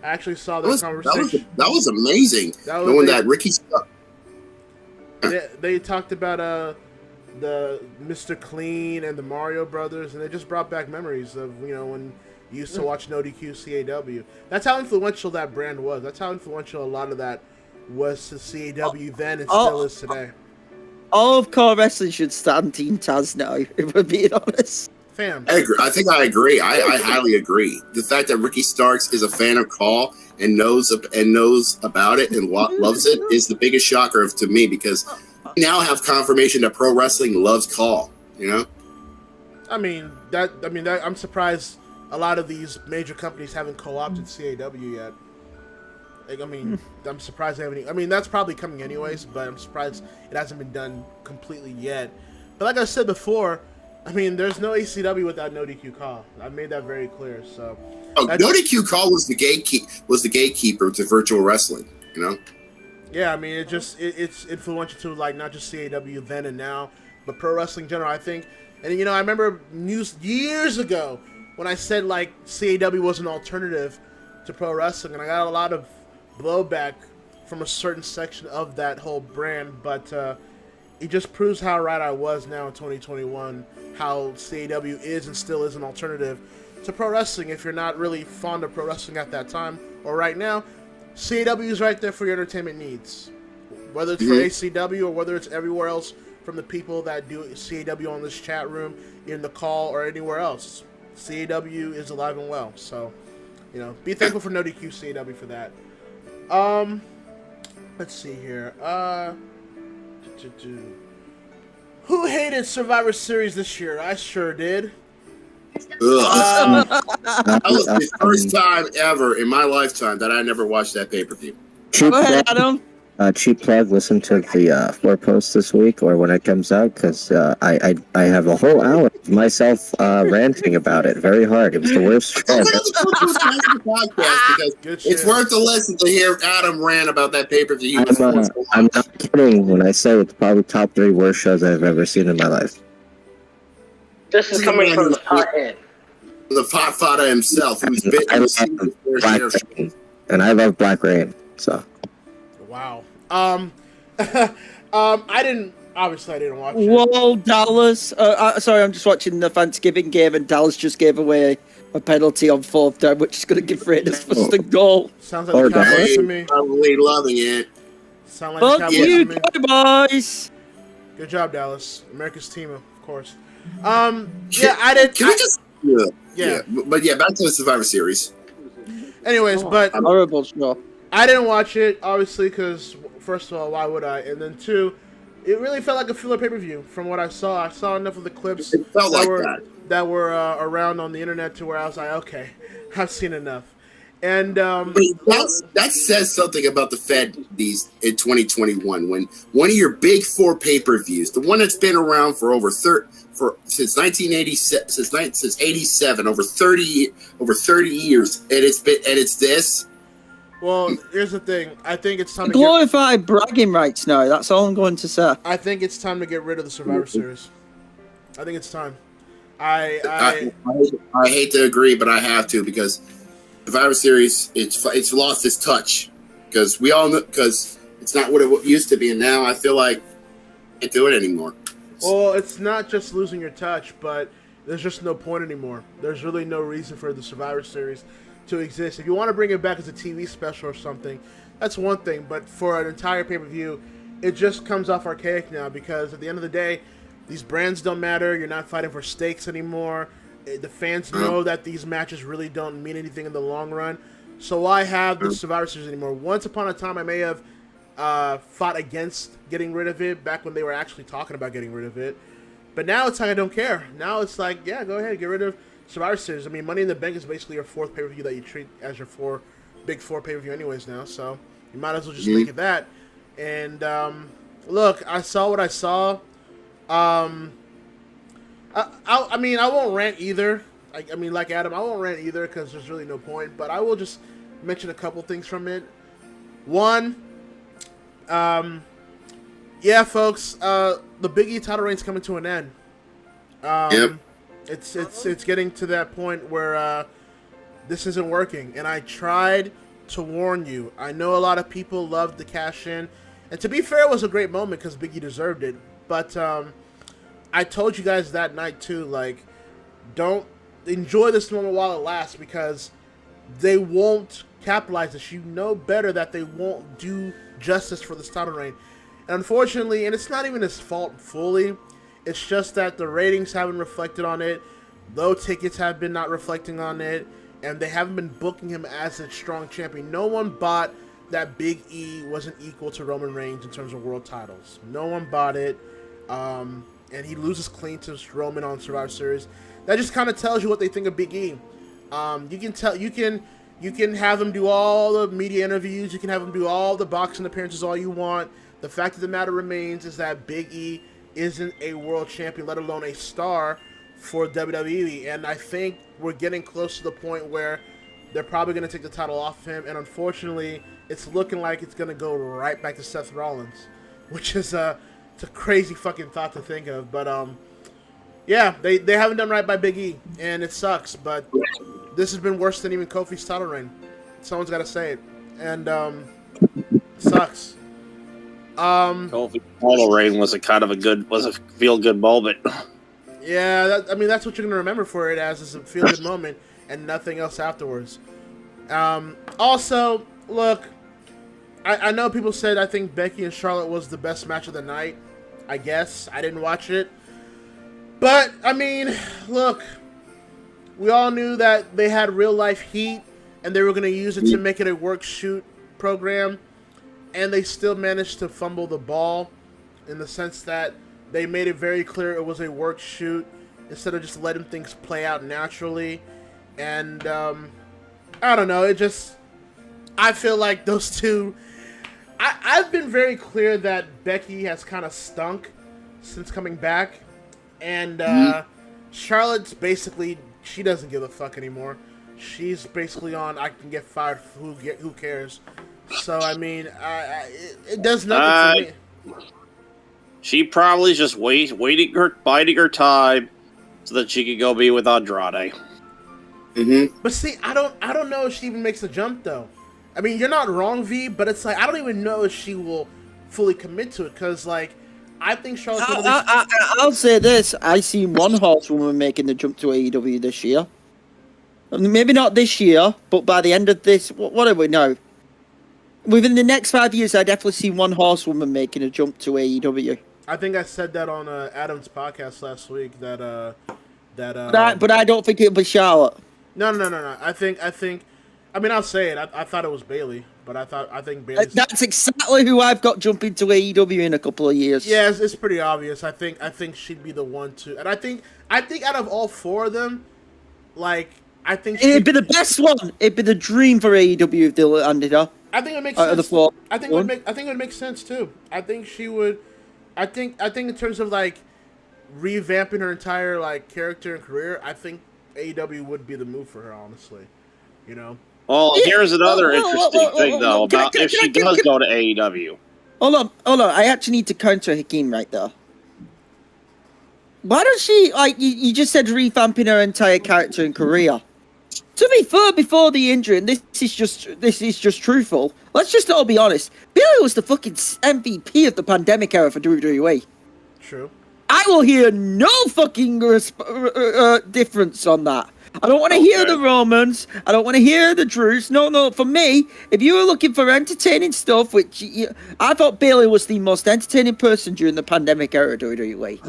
A: I actually saw that conversation.
F: That was amazing. Knowing that Ricky Starks.
A: They talked about the Mr. Clean and the Mario Brothers, and they just brought back memories of, you know, when you used to watch No DQ CAW. That's how influential that brand was. That's how influential a lot of that was to CAW then and still is today.
C: All of core wrestling should stand Team Taz now, if we're being honest.
A: Fam.
F: I agree. I think I agree. I highly agree. The fact that Ricky Starks is a fan of Call and knows about it and loves it is the biggest shocker to me, because we now have confirmation that pro wrestling loves Call. You know.
A: I'm surprised a lot of these major companies haven't co-opted CAW yet. Like, I'm surprised they haven't. That's probably coming anyways, but I'm surprised it hasn't been done completely yet. But like I said before, there's no ACW without No DQ Call. I've made that very clear. So,
F: No DQ Call was the gatekeeper to virtual wrestling. You know.
A: Yeah, it's influential to, like, not just CAW then and now, but pro wrestling in general, I think. And I remember years ago when I said, like, CAW was an alternative to pro wrestling, and I got a lot of blowback from a certain section of that whole brand, but it just proves how right I was now in 2021, how CAW is and still is an alternative to pro wrestling. If you're not really fond of pro wrestling at that time or right now, CAW is right there for your entertainment needs. Whether it's for ACW or whether it's everywhere else from the people that do CAW on this chat room, in the call, or anywhere else. CAW is alive and well, so, be thankful for No DQ CAW for that. Let's see here. Who hated Survivor Series this year? I sure did.
F: That was the first time ever in my lifetime that I never watched that pay-per-view.
C: Go ahead, Adam.
I: Cheap plug, listen to the floor post this week or when it comes out, because I have a whole hour of myself ranting about it very hard. It was the worst show.
F: It's worth a listen to hear Adam rant about that pay-per-view.
I: I'm not kidding when I say it's probably top 3 worst shows I've ever seen in my life.
D: This is coming from the pothead.
F: The Potfada himself, who's been
I: and I love Black Rain, so.
A: Wow. I didn't watch it.
C: Whoa, Dallas. Sorry, I'm just watching the Thanksgiving game, and Dallas just gave away a penalty on 4th down, which is going to give Raiders first and goal.
A: Sounds like the Cowboys to me.
F: Probably loving it.
A: Sound like
C: Fuck you, Cowboys.
A: Good job, Dallas. America's team, of course. Yeah, I did.
F: Can we just? Yeah. But back to the Survivor Series.
A: Anyways, but
C: horrible show.
A: I didn't watch it, obviously, because first of all, why would I? And then 2, it really felt like a filler pay-per-view from what I saw. I saw enough of the clips that were around on the internet to where I was like, okay, I've seen enough. And
F: that says something about the Fed in 2021, when one of your big 4 pay-per-views, the one that's been around for over since 1987, since 87, over 30 years, and it's this.
A: Well, here's the thing. I think it's time to
C: glorify bragging rights now. That's all I'm going to say.
A: I think it's time to get rid of the Survivor Series. I think it's time.
F: I hate to agree, but I have to because Survivor Series it's lost its touch because we all know because it's not what it used to be, and now I feel like I can't do it anymore.
A: Well, it's not just losing your touch, but there's just no point anymore. There's really no reason for the Survivor Series to exist. If you want to bring it back as a TV special or something, that's one thing. But for an entire pay-per-view, it just comes off archaic now because at the end of the day, these brands don't matter. You're not fighting for stakes anymore. The fans know that these matches really don't mean anything in the long run. So why have the Survivor Series anymore? Once upon a time, I may have fought against getting rid of it back when they were actually talking about getting rid of it. But now it's like I don't care. Now it's like, yeah, go ahead, get rid of Survivor Series. I mean, Money in the Bank is basically your fourth pay-per-view that you treat as your big four pay-per-view anyways now. So you might as well just make it that. And look, I saw what I saw. I mean, I won't rant either. I mean, like Adam, I won't rant either because there's really no point. But I will just mention a couple things from it. One, yeah, folks, the Big E title reign's coming to an end. It's getting to that point where this isn't working, and I tried to warn you. I know a lot of people loved the cash in, and to be fair, it was a great moment because Big E deserved it. But I told you guys that night too, like, don't enjoy this moment while it lasts because they won't capitalize this. You know better that they won't do justice for this title reign. And unfortunately, and it's not even his fault fully, it's just that the ratings haven't reflected on it, low tickets have been not reflecting on it, and they haven't been booking him as a strong champion. No one bought that Big E wasn't equal to Roman Reigns in terms of world titles. No one bought it, and he loses clean to Roman on Survivor Series. That just kind of tells you what they think of Big E. You can have him do all the media interviews, you can have him do all the boxing appearances all you want. The fact of the matter remains is that Big E isn't a world champion, let alone a star for WWE. And I think we're getting close to the point where they're probably going to take the title off of him. And unfortunately, it's looking like it's going to go right back to Seth Rollins, which is it's a crazy fucking thought to think of. But yeah, they haven't done right by Big E, and it sucks. But this has been worse than even Kofi's title reign. Someone's got to say it. And it sucks.
G: Kofi's title reign was a feel-good moment.
A: Yeah, that's what you're going to remember for it as, is a feel-good moment and nothing else afterwards. Also, look, I know people said I think Becky and Charlotte was the best match of the night. I guess. I didn't watch it. But, I mean, look, we all knew that they had real-life heat and they were going to use it to make it a work-shoot program. And they still managed to fumble the ball in the sense that they made it very clear it was a work shoot instead of just letting things play out naturally. And I don't know. I feel like those two. I've been very clear that Becky has kind of stunk since coming back, and Charlotte's basically, she doesn't give a fuck anymore. She's basically on I can get fired. Who cares? So, I mean, it does nothing to me.
G: She probably just biding her time so that she could go be with Andrade.
A: But see, I don't know if she even makes the jump, though. I mean, you're not wrong, V, but it's like, I don't even know if she will fully commit to it, because, like, I think Charlotte's
C: I'll say this. I see one horsewoman making the jump to AEW this year. Maybe not this year, but by the end of this, what do we know? Within the next 5 years, I definitely see one horsewoman making a jump to AEW.
A: I think I said that on Adam's podcast last week.
C: But I don't think it'll be Charlotte.
A: No. I mean, I'll say it. I thought it was Bayley, but I think Bayley.
C: That's exactly who I've got jumping to AEW in a couple of years.
A: Yeah, it's pretty obvious. I think she'd be the one to, and I think out of all four of them, like, I think
C: it'd be the best one. It'd be the dream for AEW if they landed her.
A: I think it makes sense. I think it would make sense too. I think she would. I think in terms of like revamping her entire like character and career, I think AEW would be the move for her. Honestly, you know.
G: Well, here's another interesting thing though about if she does go to AEW.
C: Hold on. I actually need to counter Hakeem right there. why don't she, like, you just said revamping her entire character and career. To be fair, before the injury, and this is just truthful, let's just all be honest, Bayley was the fucking MVP of the pandemic era for WWE.
A: True.
C: I will hear no fucking difference on that. I don't want to hear the Romans. I don't want to hear the Drews. No. For me, if you were looking for entertaining stuff, which I thought Bayley was the most entertaining person during the pandemic era of WWE.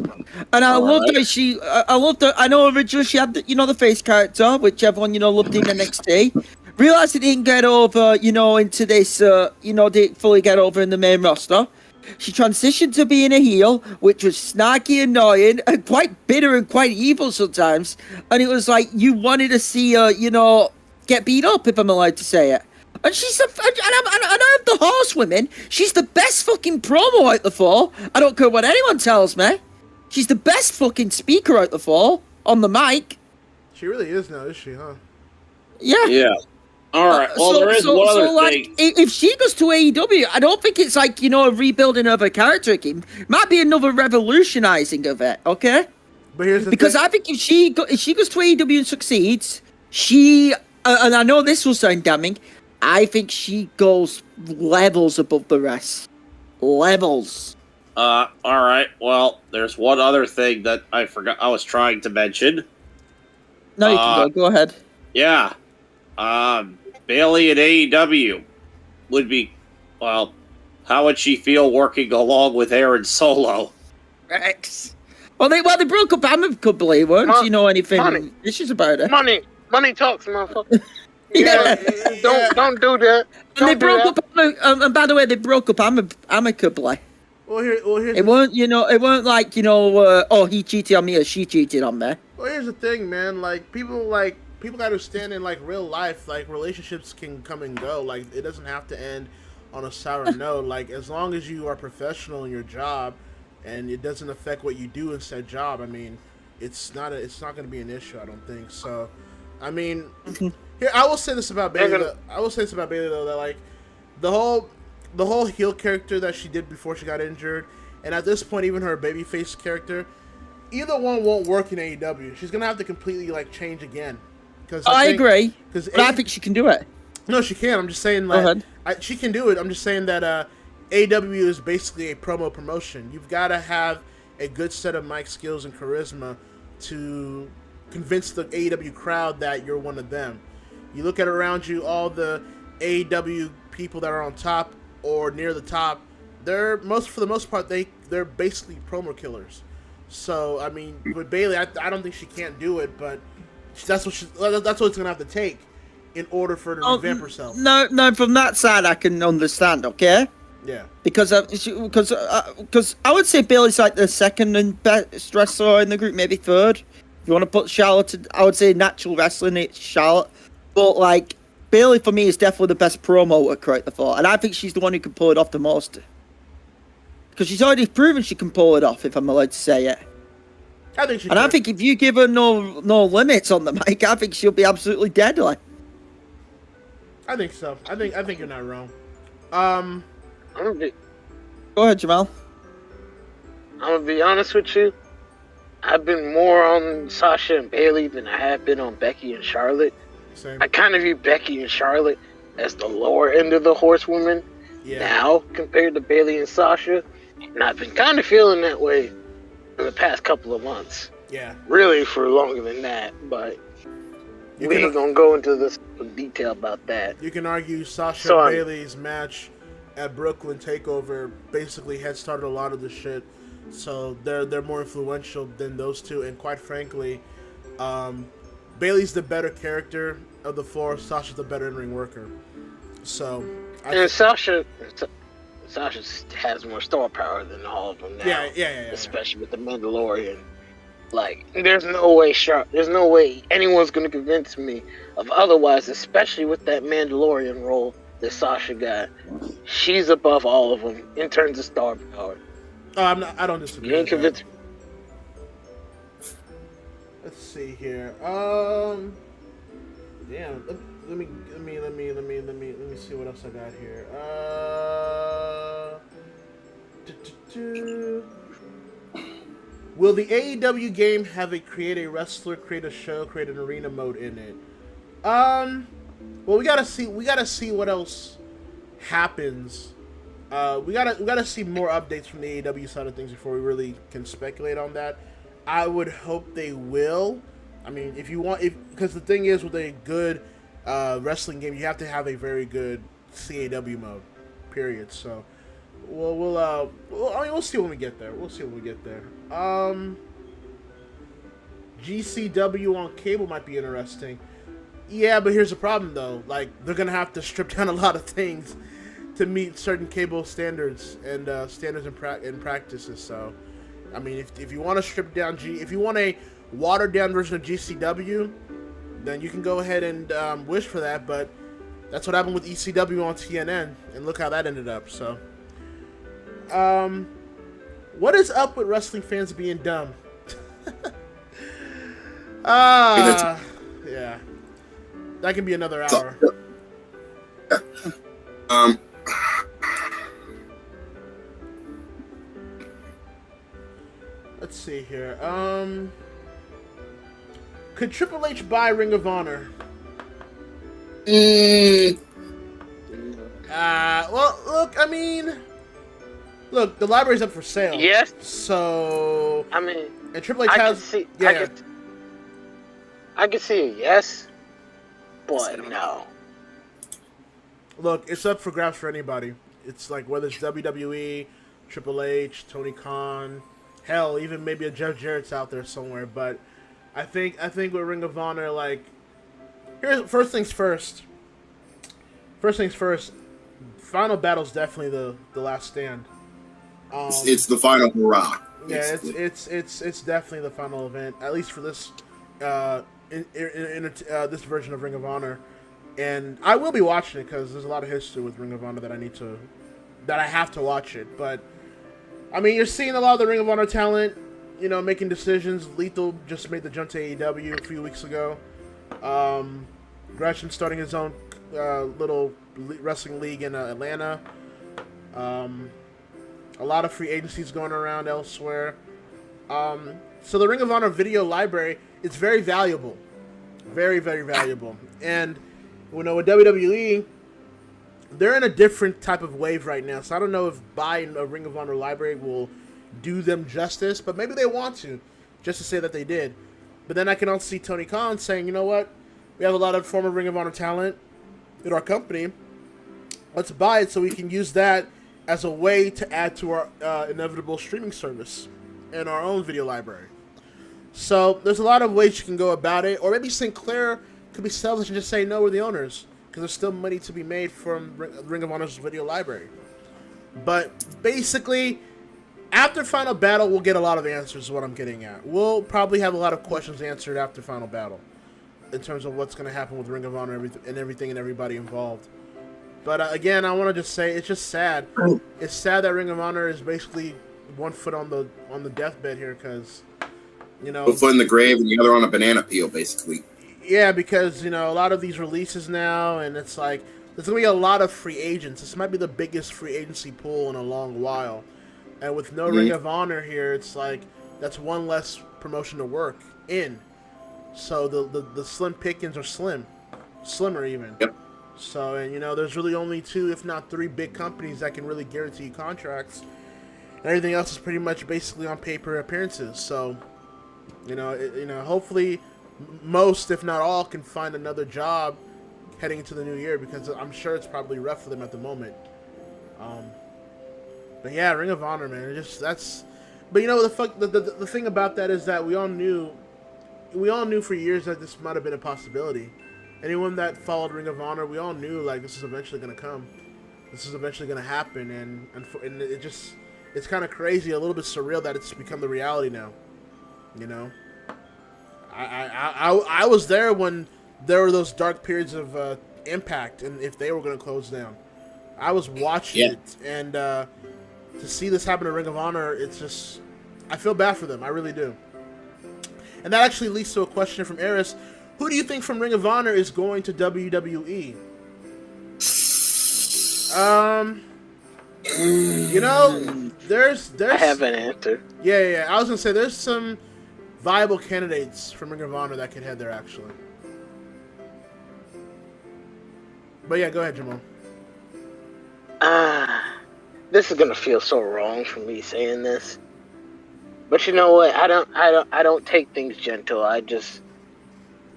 C: And I loved that I loved her. I know originally she had the face character, which everyone loved in NXT. Realized it didn't get over, into this, didn't fully get over in the main roster. She transitioned to being a heel, which was snarky, annoying, and quite bitter and quite evil sometimes. And it was like you wanted to see her, get beat up, if I'm allowed to say it. And she's and I'm the horsewoman. She's the best fucking promo out the four. I don't care what anyone tells me. She's the best fucking speaker out the four on the mic.
A: She really is now, is she? Huh?
C: Yeah.
G: Yeah. All right. Well, there is one other thing.
C: If she goes to AEW, I don't think it's like a rebuilding of her character. It might be another revolutionizing of it. Okay.
A: But here's the
C: because
A: thing.
C: I think if she goes to AEW and succeeds, she and I know this will sound damning, I think she goes levels above the rest. Levels.
G: All right. Well, there's one other thing that I forgot. I was trying to mention.
C: No, you can go ahead.
G: Yeah. Bayley at AEW would be, well, how would she feel working along with Aaron Solo?
C: Rex. Well, they broke up amicably, weren't anything issues about it?
D: Money talks, motherfucker.
C: Yeah.
D: Don't do that.
C: And they broke up. And by the way, they broke up amicably.
A: Here's
C: it weren't like he cheated on me or she cheated on me.
A: Well, here's the thing, man. People gotta understand in real life, relationships can come and go. It doesn't have to end on a sour note. As long as you are professional in your job, and it doesn't affect what you do in said job, I mean, it's not going to be an issue. I don't think so. I mean, here I will say this about Bayley. That the whole heel character that she did before she got injured, and at this point, even her babyface character, either one won't work in AEW. She's gonna have to completely change again.
C: I agree, but I think she can do it.
A: No, she can. I'm just saying she can do it. I'm just saying that AEW is basically a promo promotion. You've got to have a good set of mic skills and charisma to convince the AEW crowd that you're one of them. You look at around you, all the AEW people that are on top or near the top, for the most part, they're basically promo killers. So I mean, with Bayley, I don't think she can't do it, but that's what it's gonna have to take in order for her to revamp herself.
C: No, from that side I can understand. Okay.
A: Yeah.
C: Because I would say Bayley's like the second and best wrestler in the group, maybe third. If you want to put Charlotte, I would say natural wrestling, it's Charlotte. But Bayley for me is definitely the best promo worker out the four, and I think she's the one who can pull it off the most. Because she's already proven she can pull it off, if I'm allowed to say it.
A: I think she
C: can. I think if you give her no limits on the mic, I think she'll be absolutely deadly.
A: I think so. I think you're not wrong.
C: Go ahead, Jamal.
D: I'm gonna be honest with you. I've been more on Sasha and Bayley than I have been on Becky and Charlotte.
A: Same.
D: I kind of view Becky and Charlotte as the lower end of the horsewomen now compared to Bayley and Sasha. And I've been kind of feeling that way in the past couple of months.
A: Yeah.
D: Really for longer than that, but we ain't gonna go into this detail about that.
A: You can argue Sasha and Bayley's match at Brooklyn TakeOver basically had started a lot of the shit. So they're more influential than those two, and quite frankly, Bayley's the better character of the four. Sasha's the better in-ring worker. So
D: Sasha has more star power than all of them now.
A: Yeah.
D: Especially with the Mandalorian. There's no way anyone's gonna convince me of otherwise, especially with that Mandalorian role that Sasha got. She's above all of them in terms of star power.
A: I don't disagree.
D: You ain't convinced me.
A: Let's see here. Damn. Let me see what else I got here. will the AEW game have create a wrestler, create a show, create an arena mode in it? Well, we gotta see what else happens. We gotta see more updates from the AEW side of things before we really can speculate on that. I would hope they will. I mean, because the thing is, with a good wrestling game, you have to have a very good CAW mode. Period. So, we'll see when we get there. GCW on cable might be interesting. Yeah, but here's the problem though. Like, they're gonna have to strip down a lot of things to meet certain cable standards and and practices. So, I mean, if you want to strip down if you want a watered down version of GCW, then you can go ahead and wish for that. But that's what happened with ECW on TNN, and look how that ended up. So, what is up with wrestling fans being dumb? Yeah, that can be another hour. Let's see here. Could Triple H buy Ring of Honor? Well, look, I mean, the library's up for sale.
D: Yes.
A: So,
D: I mean,
A: and Triple H has, yeah.
D: I can see a yes, but no.
A: Look, it's up for grabs for anybody. It's like whether it's WWE, Triple H, Tony Khan, hell, even maybe a Jeff Jarrett's out there somewhere. But I think with Ring of Honor, like, first things first. Final Battle's definitely the last stand.
F: It's the final hurrah.
A: Yeah, it's definitely the final event, at least for this this version of Ring of Honor. And I will be watching it because there's a lot of history with Ring of Honor that I have to watch it. But I mean, you're seeing a lot of the Ring of Honor talent, making decisions. Lethal just made the jump to AEW a few weeks ago. Gresham starting his own little wrestling league in Atlanta. A lot of free agencies going around elsewhere. So the Ring of Honor video library is very valuable. Very, very valuable. And, with WWE, they're in a different type of wave right now. So I don't know if buying a Ring of Honor library will do them justice, but maybe they want to, just to say that they did. But then I can also see Tony Khan saying, you know what? We have a lot of former Ring of Honor talent in our company. Let's buy it so we can use that as a way to add to our inevitable streaming service and our own video library. So there's a lot of ways you can go about it. Or maybe Sinclair could be selfish and just say, no, we're the owners. Because there's still money to be made from Ring of Honor's video library. But basically, after Final Battle, we'll get a lot of answers is what I'm getting at. We'll probably have a lot of questions answered after Final Battle in terms of what's going to happen with Ring of Honor and everything and everybody involved. But again, I want to just say, it's just sad. It's sad that Ring of Honor is basically one foot on the deathbed here because,
F: one foot in the grave and the other on a banana peel, basically.
A: Yeah, because, a lot of these releases now, and it's like, there's going to be a lot of free agents. This might be the biggest free agency pool in a long while. And with no Ring of Honor here, it's like, that's one less promotion to work in. So the slim pickings are slimmer even.
F: Yep.
A: So, and there's really only 2, if not 3 big companies that can really guarantee you contracts. And everything else is pretty much basically on paper appearances. So, hopefully most, if not all, can find another job heading into the new year because I'm sure it's probably rough for them at the moment. But yeah, Ring of Honor, man, But the thing about that is that we all knew for years that this might have been a possibility. Anyone that followed Ring of Honor, we all knew like this is eventually going to come. This is eventually going to happen, and it's kind of crazy, a little bit surreal that it's become the reality now. I was there when there were those dark periods of Impact, and if they were going to close down, I was watching it, and to see this happen to Ring of Honor, it's just, I feel bad for them. I really do. And that actually leads to a question from Eris. Who do you think from Ring of Honor is going to WWE? You know, there's
D: I have an answer.
A: Yeah. I was gonna say there's some viable candidates from Ring of Honor that could head there actually. But yeah, go ahead, Jamal.
D: This is gonna feel so wrong for me saying this, but you know what? I don't take things gentle. I just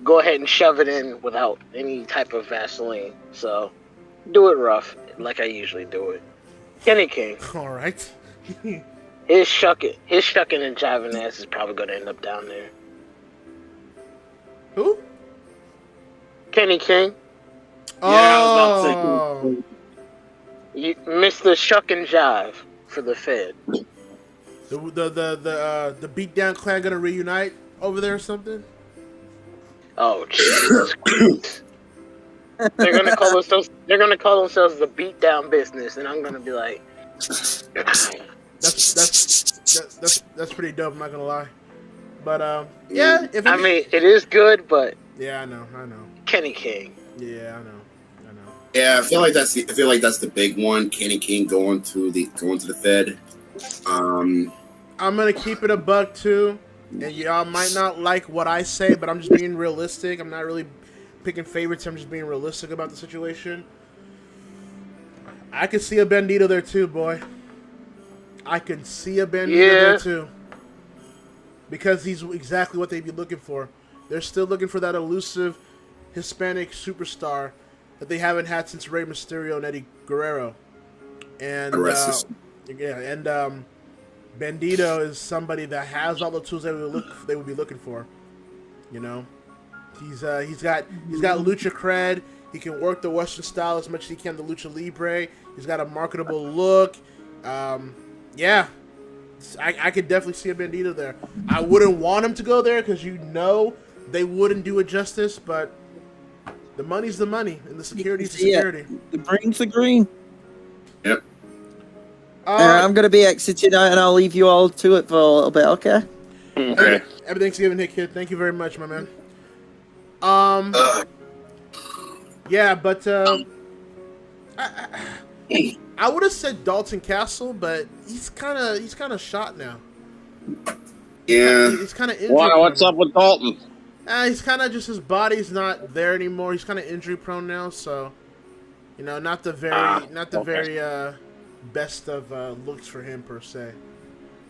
D: go ahead and shove it in without any type of Vaseline. So do it rough, like I usually do it. Kenny King.
A: All right.
D: His shucking and jiving ass is probably gonna end up down there.
A: Who?
D: Kenny King.
G: Yeah, I was about to say.
D: You missed the shuck and jive for the Fed.
A: The beatdown clan gonna reunite over there or something?
D: Oh Jesus Christ. They're gonna call themselves the beatdown business, and I'm gonna be like,
A: that's pretty dope. I'm not gonna lie, but yeah.
D: I mean, it is good, but
A: yeah, I know.
D: Kenny King.
A: Yeah, I know.
F: Yeah, I feel like that's the big one. Kenny King going to the Fed.
A: I'm gonna keep it a buck too, and y'all might not like what I say, but I'm just being realistic. I'm not really picking favorites. I'm just being realistic about the situation. I could see a Bandito there too, boy. I can see a Bandito there too, because he's exactly what they'd be looking for. They're still looking for that elusive Hispanic superstar that they haven't had since Rey Mysterio and Eddie Guerrero. And Bandito is somebody that has all the tools they would be looking for. You know, he's got lucha cred. He can work the Western style as much as he can the lucha libre. He's got a marketable look. Yeah, I could definitely see a Bandito there. I wouldn't want him to go there because they wouldn't do it justice, but the money's the money, and the security's the security.
C: The green's the green.
F: Yep.
C: I'm going to be exiting out, and I'll leave you all to it for a little bit, okay?
B: Okay.
A: Happy Thanksgiving, Hit Kid. Thank you very much, my man. Yeah, but I would have said Dalton Castle, but he's kind of shot now.
F: Yeah.
A: He's kind of injured.
G: What's up with Dalton?
A: He's kind of just, his body's not there anymore. He's kind of injury prone now, so not the very best of looks for him per se.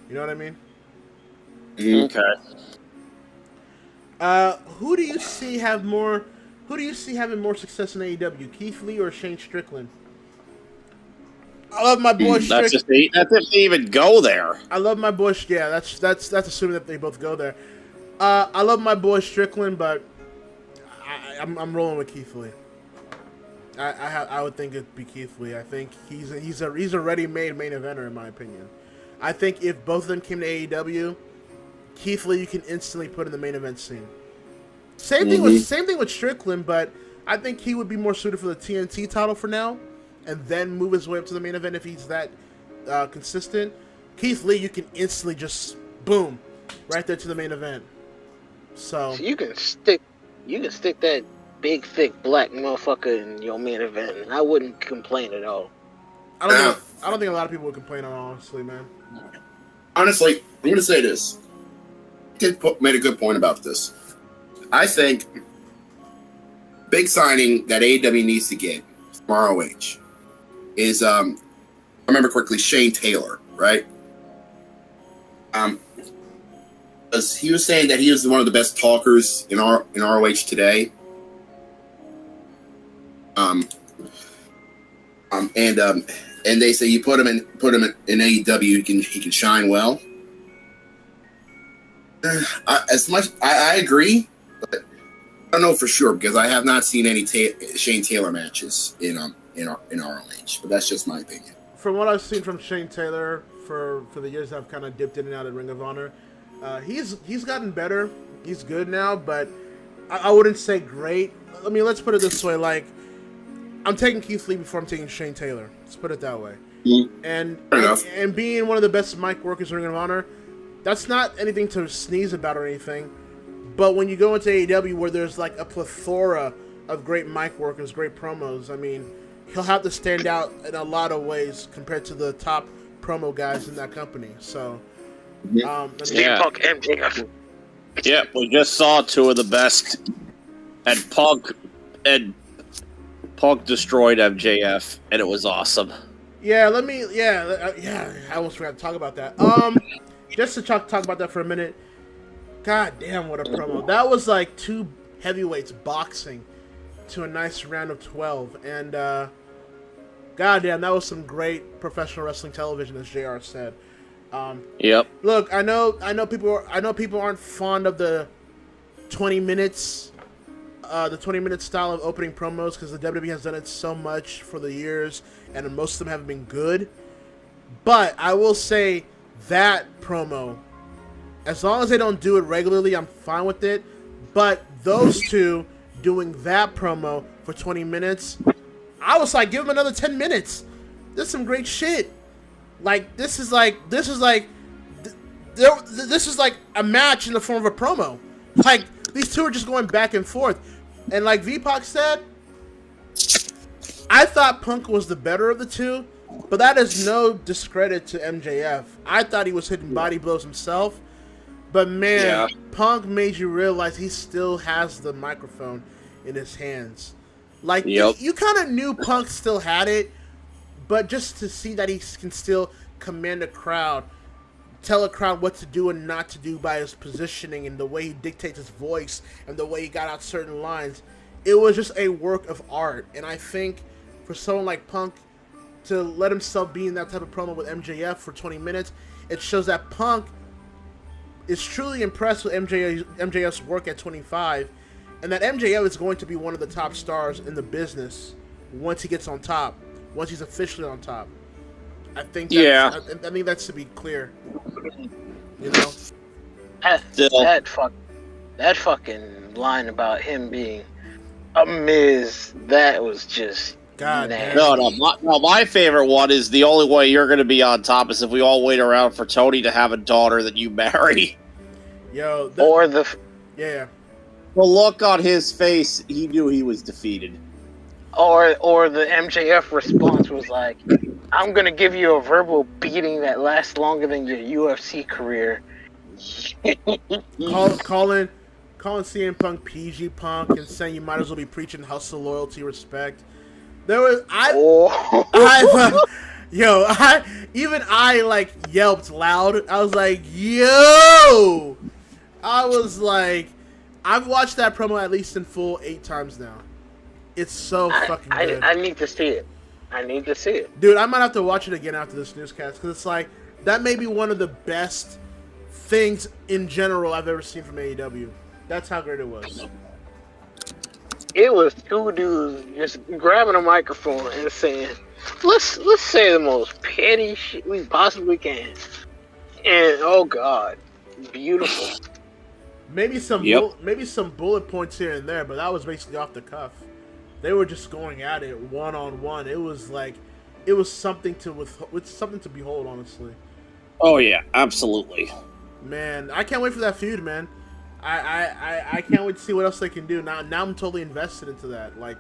A: You know what I mean?
G: Okay.
A: Who do you see having more success in AEW, Keith Lee or Shane Strickland? I love my boy Strickland.
G: That's if they even go there.
A: I love my boy. Yeah, that's assuming that they both go there. I love my boy Strickland, but I'm rolling with Keith Lee. I would think it'd be Keith Lee. I think he's a ready-made main eventer in my opinion. I think if both of them came to AEW, Keith Lee you can instantly put in the main event scene. Same thing with Strickland, but I think he would be more suited for the TNT title for now, and then move his way up to the main event if he's that consistent. Keith Lee you can instantly just boom right there to the main event. So
D: you can stick that big thick black motherfucker in your main event, and I wouldn't complain at all.
A: I don't think a lot of people would complain, honestly, man.
F: Honestly, I'm going to say this. Kid made a good point about this. I think big signing that AEW needs to get from ROH is, if I remember correctly, Shane Taylor, right? Because he was saying that he was one of the best talkers in ROH today. And they say you put him in AEW, he can shine well. I agree, but I don't know for sure because I have not seen any Shane Taylor matches in ROH. But that's just my opinion.
A: From what I've seen from Shane Taylor for the years I've kind of dipped in and out of Ring of Honor, he's gotten better. He's good now, but I wouldn't say great. I mean, let's put it this way: like, I'm taking Keith Lee before I'm taking Shane Taylor. Let's put it that way. And being one of the best mic workers in Ring of Honor, that's not anything to sneeze about or anything. But when you go into AEW where there's like a plethora of great mic workers, great promos, I mean, he'll have to stand out in a lot of ways compared to the top promo guys in that company. So,
G: Yeah.
D: Punk MJF.
G: Yeah, we just saw two of the best, and Punk destroyed MJF, and it was awesome.
A: yeah, I almost forgot to talk about that. Just to talk about that for a minute. God damn, what a promo! That was like two heavyweights boxing to a nice round of 12, and god damn, that was some great professional wrestling television, as JR said.
G: Yep.
A: Look, I know people aren't fond of the 20 minutes, the 20-minute style of opening promos because the WWE has done it so much for the years, and most of them haven't been good. But I will say that promo, as long as they don't do it regularly, I'm fine with it. But those two doing that promo for 20 minutes, I was like, give them another 10 minutes. This is some great shit. Like this is like a match in the form of a promo. Like these two are just going back and forth, and like VPOC said, I thought Punk was the better of the two, but that is no discredit to MJF. I thought he was hitting body blows himself, but man, Punk made you realize he still has the microphone in his hands. Like you kind of knew Punk still had it. But just to see that he can still command a crowd, tell a crowd what to do and not to do by his positioning and the way he dictates his voice and the way he got out certain lines, it was just a work of art. And I think for someone like Punk to let himself be in that type of promo with MJF for 20 minutes, it shows that Punk is truly impressed with MJF's work at 25, and that MJF is going to be one of the top stars in the business once he gets on top. Once he's officially on top, I think. I think that's to be clear. You know,
D: that fucking line about him being a Miz, that was just
A: God.
G: No. My favorite one is the only way you're going to be on top is if we all wait around for Tony to have a daughter that you marry.
A: Yo,
G: the look on his face, he knew he was defeated.
D: Or the MJF response was like, I'm going to give you a verbal beating that lasts longer than your UFC career.
A: calling CM Punk PG Punk and saying you might as well be preaching hustle, loyalty, respect. There was I like yelped loud. I was like, yo! I was like, I've watched that promo at least in full 8 times now. It's so fucking good.
D: I need to see it.
A: Dude, I might have to watch it again after this newscast because it's like that may be one of the best things in general I've ever seen from AEW. That's how great it was.
D: It was two dudes just grabbing a microphone and saying, "Let's say the most petty shit we possibly can." And oh god, beautiful.
A: Maybe some bullet points here and there, but that was basically off the cuff. They were just going at it one on one. It was like, it was something to behold, honestly.
G: Oh yeah, absolutely.
A: Man, I can't wait for that feud, man. I can't wait to see what else they can do. Now I'm totally invested into that. Like,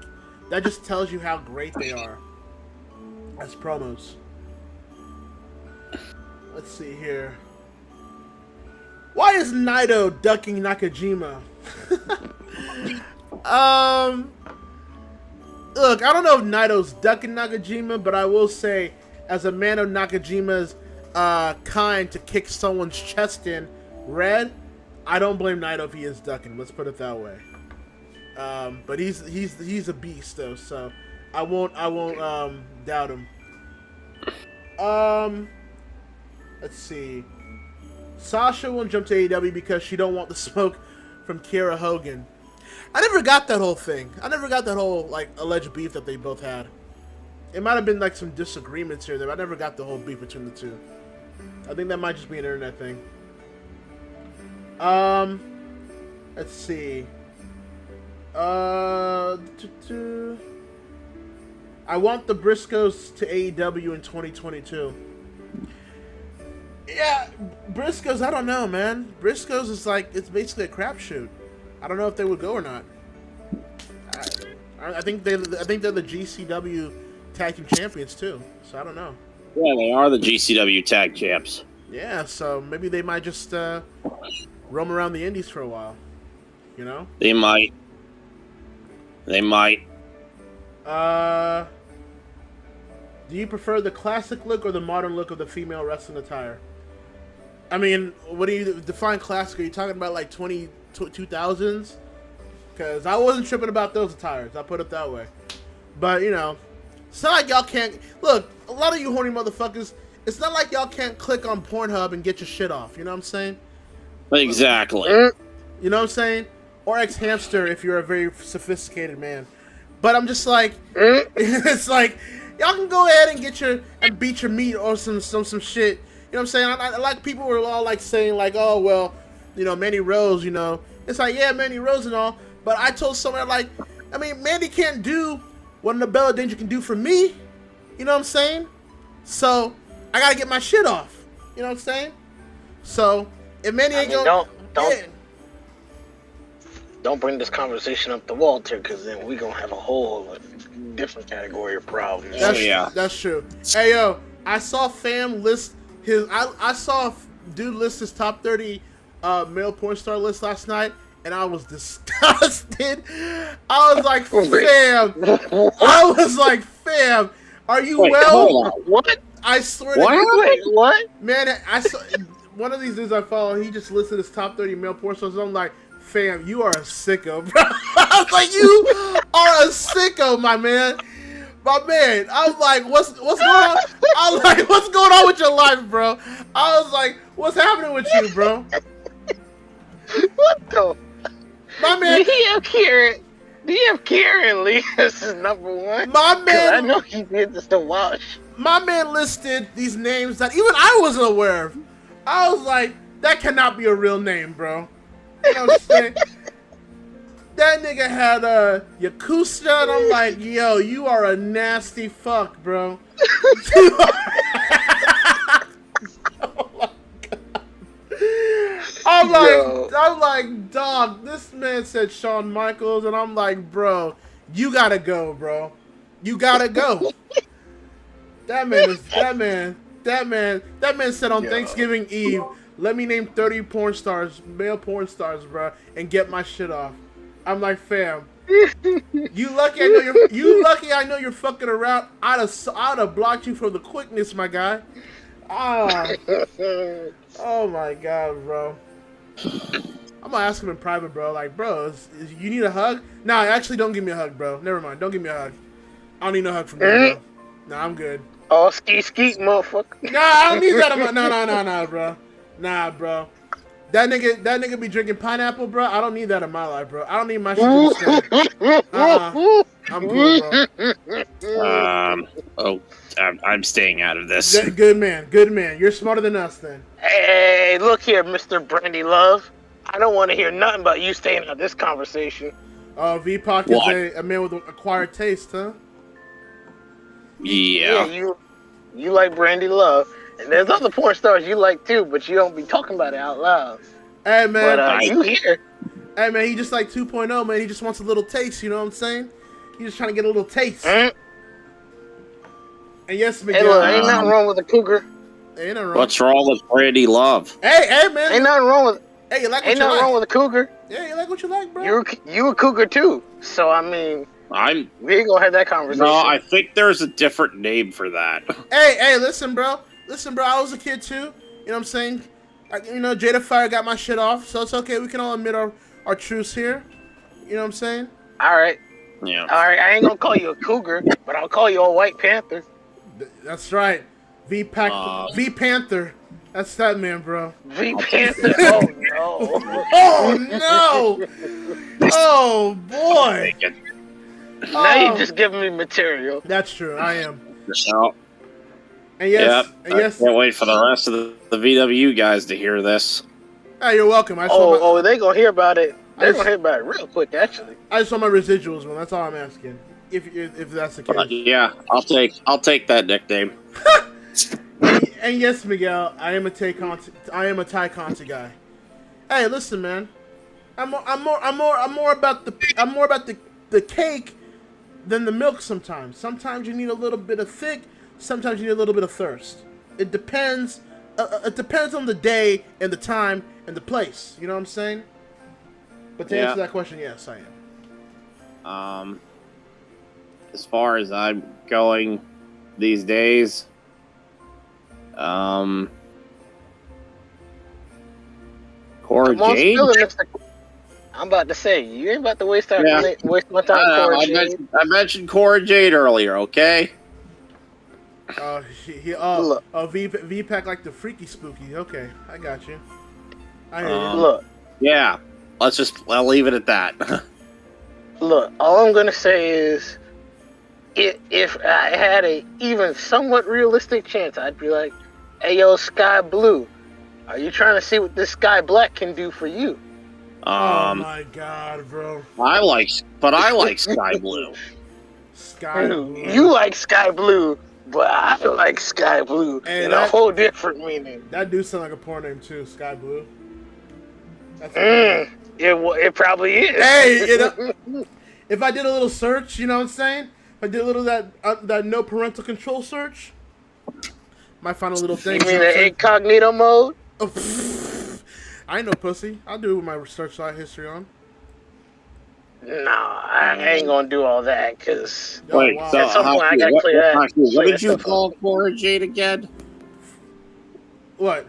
A: that just tells you how great they are as promos. Let's see here. Why is Naito ducking Nakajima? Look, I don't know if Naito's ducking Nakajima, but I will say, as a man of Nakajima's kind to kick someone's chest in red, I don't blame Naito if he is ducking. Let's put it that way. But he's a beast though, so I won't doubt him. Let's see. Sasha won't jump to AEW because she don't want the smoke from Kiera Hogan. I never got that whole thing. I never got that whole like alleged beef that they both had. It might have been like some disagreements here, but I never got the whole beef between the two. I think that might just be an internet thing. Let's see. I want the Briscoes to AEW in 2022. Yeah, Briscoes, I don't know, man. Briscoes is like, it's basically a crapshoot. I don't know if they would go or not. I think they're the GCW tag team champions too. So I don't know.
G: Yeah, they are the GCW tag champs.
A: Yeah, so maybe they might just roam around the indies for a while. You know?
G: They might.
A: Do you prefer the classic look or the modern look of the female wrestling attire? I mean, what do you define classic? Are you talking about like 2000s? Because I wasn't tripping about those attires. I'll put it that way. But, you know, it's not like y'all can't... Look, a lot of you horny motherfuckers, it's not like y'all can't click on Pornhub and get your shit off. You know what I'm saying?
G: Exactly.
A: You know what I'm saying? Or X-Hamster if you're a very sophisticated man. But I'm just like... It's like... Y'all can go ahead and beat your meat or some shit. You know what I'm saying? I like people were all like saying like, oh well, you know, Mandy Rose, you know. It's like, yeah, Mandy Rose and all. But I told someone like, I mean, Mandy can't do what Bella Danger can do for me. You know what I'm saying? So I gotta get my shit off. You know what I'm saying? So if Mandy ain't gonna
D: don't bring this conversation up to Walter, because then we gonna have a whole different category of problems.
A: That's true. Hey yo, I saw Fam list his. I saw dude list his top 30 male porn star list last night, and I was disgusted. I was like, Fam. I was like, Fam. Are you well?
D: What?
A: I swear.
D: What?
A: Man, I saw one of these dudes I follow. He just listed his top 30 male porn stars. I'm like, Fam, you are a sicko, bro. I was like, you are a sicko, my man. My man, I was like, what's going on? I was like, what's going on with your life, bro? I was like, what's happening with you, bro?
D: What the?
A: My man.
D: Do you have Karen Lee as number one?
A: My man.
D: I know he did this to Wash.
A: My man listed these names that even I wasn't aware of. I was like, that cannot be a real name, bro. You know what I'm saying? That nigga had Yakuza, and I'm like, yo, you are a nasty fuck, bro. I'm like, dog, this man said Shawn Michaels, and I'm like, bro, you gotta go, bro. You gotta go. That man said on Thanksgiving Eve, let me name 30 porn stars, male porn stars, bro, and get my shit off. I'm like, fam, you lucky I know you're fucking around. I'd have blocked you for the quickness, my guy. Oh my god, bro. I'm gonna ask him in private, bro. Like, bro, you need a hug? Nah, actually, don't give me a hug, bro. Never mind. Don't give me a hug. I don't need no hug from you, bro. Nah, I'm good.
D: Oh, skeet, motherfucker.
A: Nah, I don't need that. No, bro. Nah, bro. That nigga be drinking pineapple, bro. I don't need that in my life, bro. I don't need my shit to I'm cool,
G: bro. I'm staying out of this.
A: Good man. You're smarter than us, then.
D: Hey, look here, Mr. Brandy Love. I don't want to hear nothing about you staying out of this conversation.
A: Oh, V-Pac is a man with acquired taste, huh?
G: Yeah.
D: You like Brandy Love. And there's other porn stars you like too, but you don't be talking about it out loud.
A: Hey, man.
D: But you here.
A: Hey, man, he just like 2.0, man. He just wants a little taste, you know what I'm saying? He's just trying to get a little taste. And yes, Miguel.
D: Hey, look, ain't nothing wrong with a cougar.
A: Ain't nothing wrong.
G: What's wrong with Brandy Love?
A: Hey, man.
D: Ain't nothing wrong with.
A: Hey, you like what
D: ain't
A: you
D: nothing
A: like.
D: wrong with a cougar.
A: Yeah, you like what you like, bro.
D: You a cougar too. So I mean, we ain't gonna have that conversation.
G: No, I think there's a different name for that.
A: Hey, listen, bro. I was a kid too. You know what I'm saying? Jada Fire got my shit off, so it's okay. We can all admit our truths here. You know what I'm saying?
D: All right.
G: Yeah.
D: All right. I ain't gonna call you a cougar, but I'll call you a White Panther.
A: That's right. V-Panther. That's that man, bro.
D: V-Panther. Oh no.
A: Oh no. Oh boy.
D: Now you're just giving me material.
A: That's true. I am.
G: So,
A: and yes,
G: I can't wait for the rest of the VW guys to hear this.
A: Hey, you're welcome.
D: They gonna hear about it. They're gonna hear about it real quick, actually.
A: I just want my residuals, man. That's all I'm asking. If that's the case.
G: Yeah, I'll take that nickname.
A: And yes, Miguel, I am a Thai Conti guy. Hey, listen, man. I'm more about the cake than the milk sometimes. Sometimes you need a little bit of thick, sometimes you need a little bit of thirst. It depends. It depends on the day and the time and the place. You know what I'm saying? But to answer that question, yes, I am.
G: As far as I'm going these days, Cora Jade?
D: I'm about to say, you ain't about to waste my time with Cora Jade.
G: I mentioned Cora Jade earlier, okay?
A: V-Pack like the freaky spooky. Okay, I got you. I hear you.
D: Look.
G: Yeah, I'll leave it at that.
D: Look, all I'm gonna say is, if I had a even somewhat realistic chance, I'd be like, "Hey, yo, Sky Blue, are you trying to see what this Sky Black can do for you?"
A: Oh my god, bro!
G: I like Sky Blue.
A: Sky Blue.
D: You like Sky Blue, but I like Sky Blue in a whole different meaning.
A: That do sound like a porn name too, Sky Blue. That's
D: it probably is.
A: Hey, if I did a little search, you know what I'm saying? If I did a little that no parental control search, might find a little thing.
D: You mean the incognito mode?
A: Oh, I ain't no pussy. I'll do it with my research history on.
D: No, I ain't gonna do all that because
G: at some point I gotta clear that. What did you call Cora Jade again?
A: What?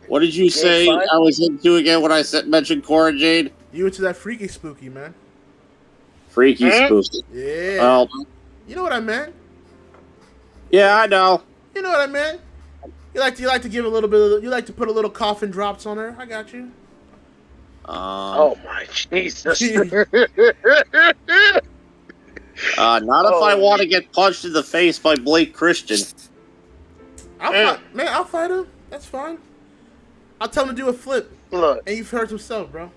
G: What did you say I was into again when I mentioned Cora Jade?
A: You into that freaky spooky, man.
G: Freaky spooky.
A: Yeah.
G: Well,
A: you know what I meant.
G: Yeah, I know.
A: You know what I meant. You like to give a little bit of, you like to put a little coffin drops on her. I got you.
D: Oh my Jesus.
G: Not if I want to get punched in the face by Blake Christian.
A: I'll fight him. That's fine. I'll tell him to do a flip.
D: Look.
A: And he hurts himself, bro.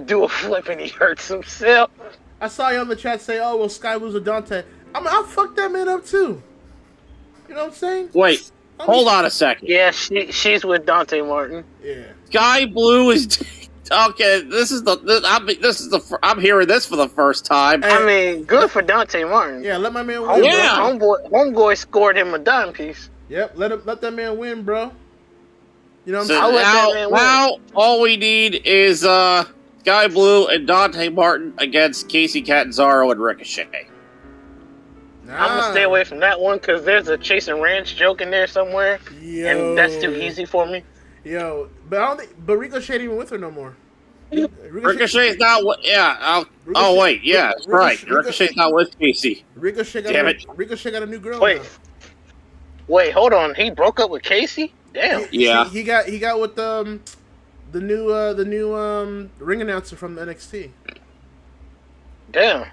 D: Do a flip and he hurts himself.
A: I saw you on the chat say, "Oh, well, Sky Blue's a Dante." I'll fuck that man up too. You know what I'm saying?
G: Wait, hold on a second.
D: Yeah, she's with Dante Martin.
A: Yeah.
G: Sky Blue is okay. I'm hearing this for the first time.
D: I mean, good for Dante Martin.
A: Yeah, let my man win.
D: Homeboy scored him a dime piece.
A: Yep, let that man win, bro. You know what I'm
G: saying?
A: saying?
D: Let that man win.
G: Now all we need is Sky Blue and Dante Martin against Casey Catanzaro and Ricochet.
D: I'm gonna stay away from that one because there's a Chase and Ranch joke in there somewhere, and that's too easy for me.
A: Yo, but I don't think. But Ricochet ain't even with her no more.
G: Ricochet's not. Wait. Yeah, that's right. Ricochet's not with Casey.
A: Ricochet got a new girl.
D: Wait, hold on. He broke up with Casey. Damn.
G: Yeah.
A: He got with the new ring announcer from NXT.
D: Damn.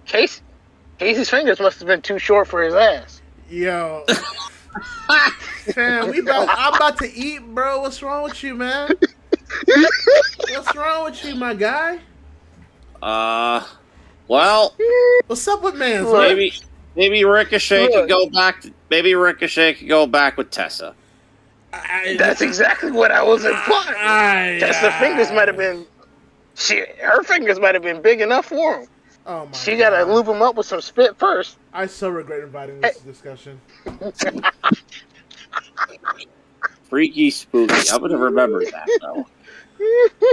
D: Casey's fingers must have been too short for his ass.
A: Yo. Fam, I'm about to eat, bro. What's wrong with you, man? What's wrong with you, my guy?
G: Well.
A: What's up with man?
G: Maybe Ricochet could go back. Maybe Ricochet could go back with Tessa.
D: That's exactly what I was implying. Tessa's fingers might have been. Her fingers might have been big enough for him.
A: Oh my!
D: She gotta lube him up with some spit first.
A: I so regret inviting this discussion.
G: Freaky spooky. I'm gonna remember that though.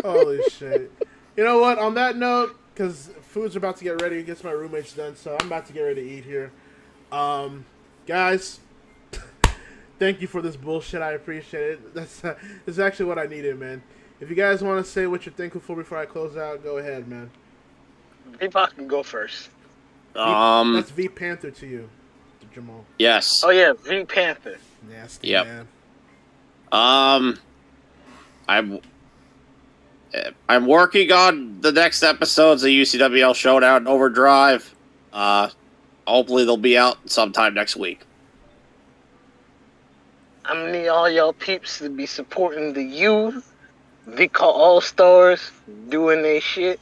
A: Holy shit! You know what? On that note, because food's about to get ready, gets my roommates done, so I'm about to get ready to eat here. Guys, thank you for this bullshit. I appreciate it. That's actually what I needed, man. If you guys want to say what you're thankful for before I close out, go ahead, man.
D: V-Pac can go first.
A: That's V Panther to you, Jamal.
G: Yes.
D: Oh yeah, V Panther.
A: Nasty, man.
G: I'm working on the next episodes of UCWL Showdown Overdrive. Hopefully they'll be out sometime next week.
D: I'm gonna need all y'all peeps to be supporting the youth. VCAL All-Stars doing their shit.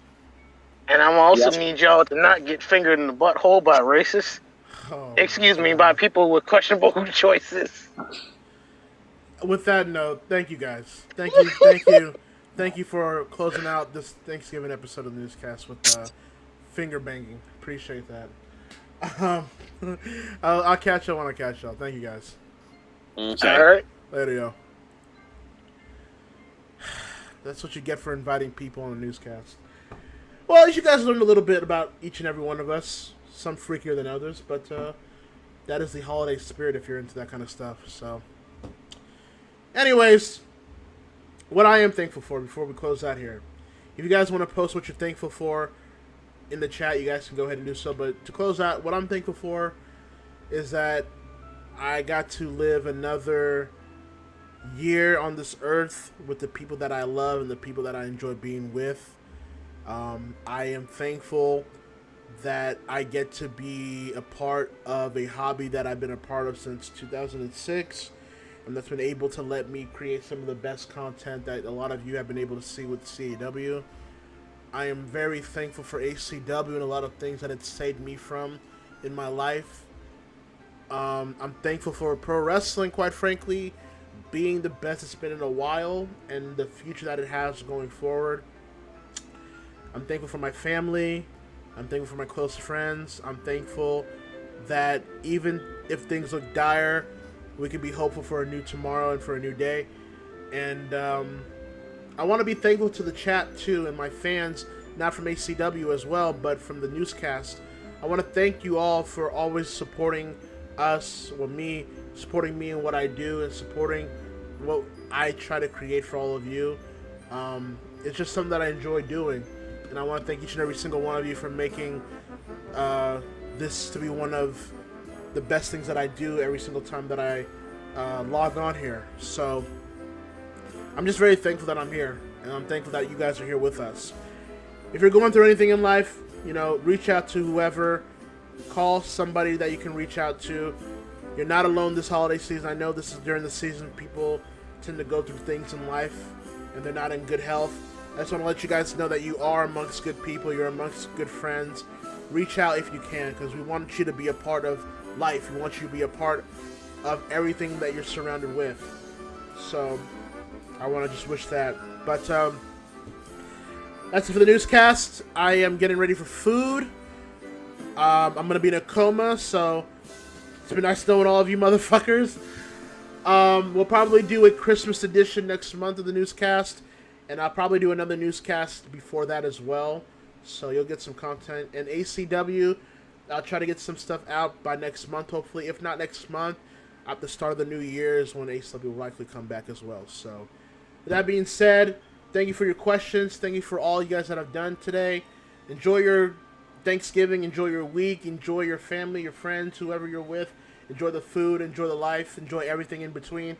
D: And I'm also need y'all to not get fingered in the butthole by racists. By people with questionable choices.
A: With that note, thank you guys. Thank you thank you for closing out this Thanksgiving episode of the Newscast with finger banging. Appreciate that. I'll catch y'all when I catch y'all. Thank you guys.
G: Okay.
D: All right.
A: Later, yo. That's what you get for inviting people on the Newscast. Well, at least you guys learned a little bit about each and every one of us. Some freakier than others, but that is the holiday spirit if you're into that kind of stuff. So, anyways, what I am thankful for before we close out here. If you guys want to post what you're thankful for in the chat, you guys can go ahead and do so. But to close out, what I'm thankful for is that I got to live another year on this earth with the people that I love and the people that I enjoy being with. I am thankful that I get to be a part of a hobby that I've been a part of since 2006, and that's been able to let me create some of the best content that a lot of you have been able to see with CAW. I am very thankful for ACW and a lot of things that it saved me from in my life. I'm thankful for pro wrestling, quite frankly, being the best it's been in a while and the future that it has going forward. I'm thankful for my family. I'm thankful for my close friends. I'm thankful that even if things look dire, we can be hopeful for a new tomorrow and for a new day. And I want to be thankful to the chat too and my fans, not from ACW as well, but from the Newscast. I want to thank you all for always supporting us, supporting me and what I do, and supporting what I try to create for all of you. It's just something that I enjoy doing, and I want to thank each and every single one of you for making this to be one of the best things that I do every single time that I log on here. So I'm just very thankful that I'm here, and I'm thankful that you guys are here with us. If you're going through anything in life, reach out to whoever. Call somebody that you can reach out to. You're not alone this holiday season. I know this is during the season people tend to go through things in life and they're not in good health. I just want to let you guys know that you are amongst good people. You're amongst good friends. Reach out if you can, because we want you to be a part of life. We want you to be a part of everything that you're surrounded with. So I want to just wish that. But that's it for the Newscast. I am getting ready for food. I'm going to be in a coma, so it's been nice knowing all of you motherfuckers. We'll probably do a Christmas edition next month of the Newscast, and I'll probably do another Newscast before that as well, so you'll get some content. And ACW, I'll try to get some stuff out by next month, hopefully. If not next month, at the start of the new year is when ACW will likely come back as well. So, with that being said, thank you for your questions. Thank you for all you guys that have done today. Enjoy your Thanksgiving, enjoy your week, enjoy your family, your friends, whoever you're with. Enjoy the food, enjoy the life, enjoy everything in between.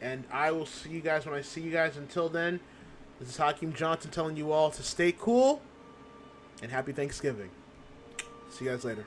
A: And I will see you guys when I see you guys. Until then, this is Hakeem Johnson telling you all to stay cool and happy Thanksgiving. See you guys later.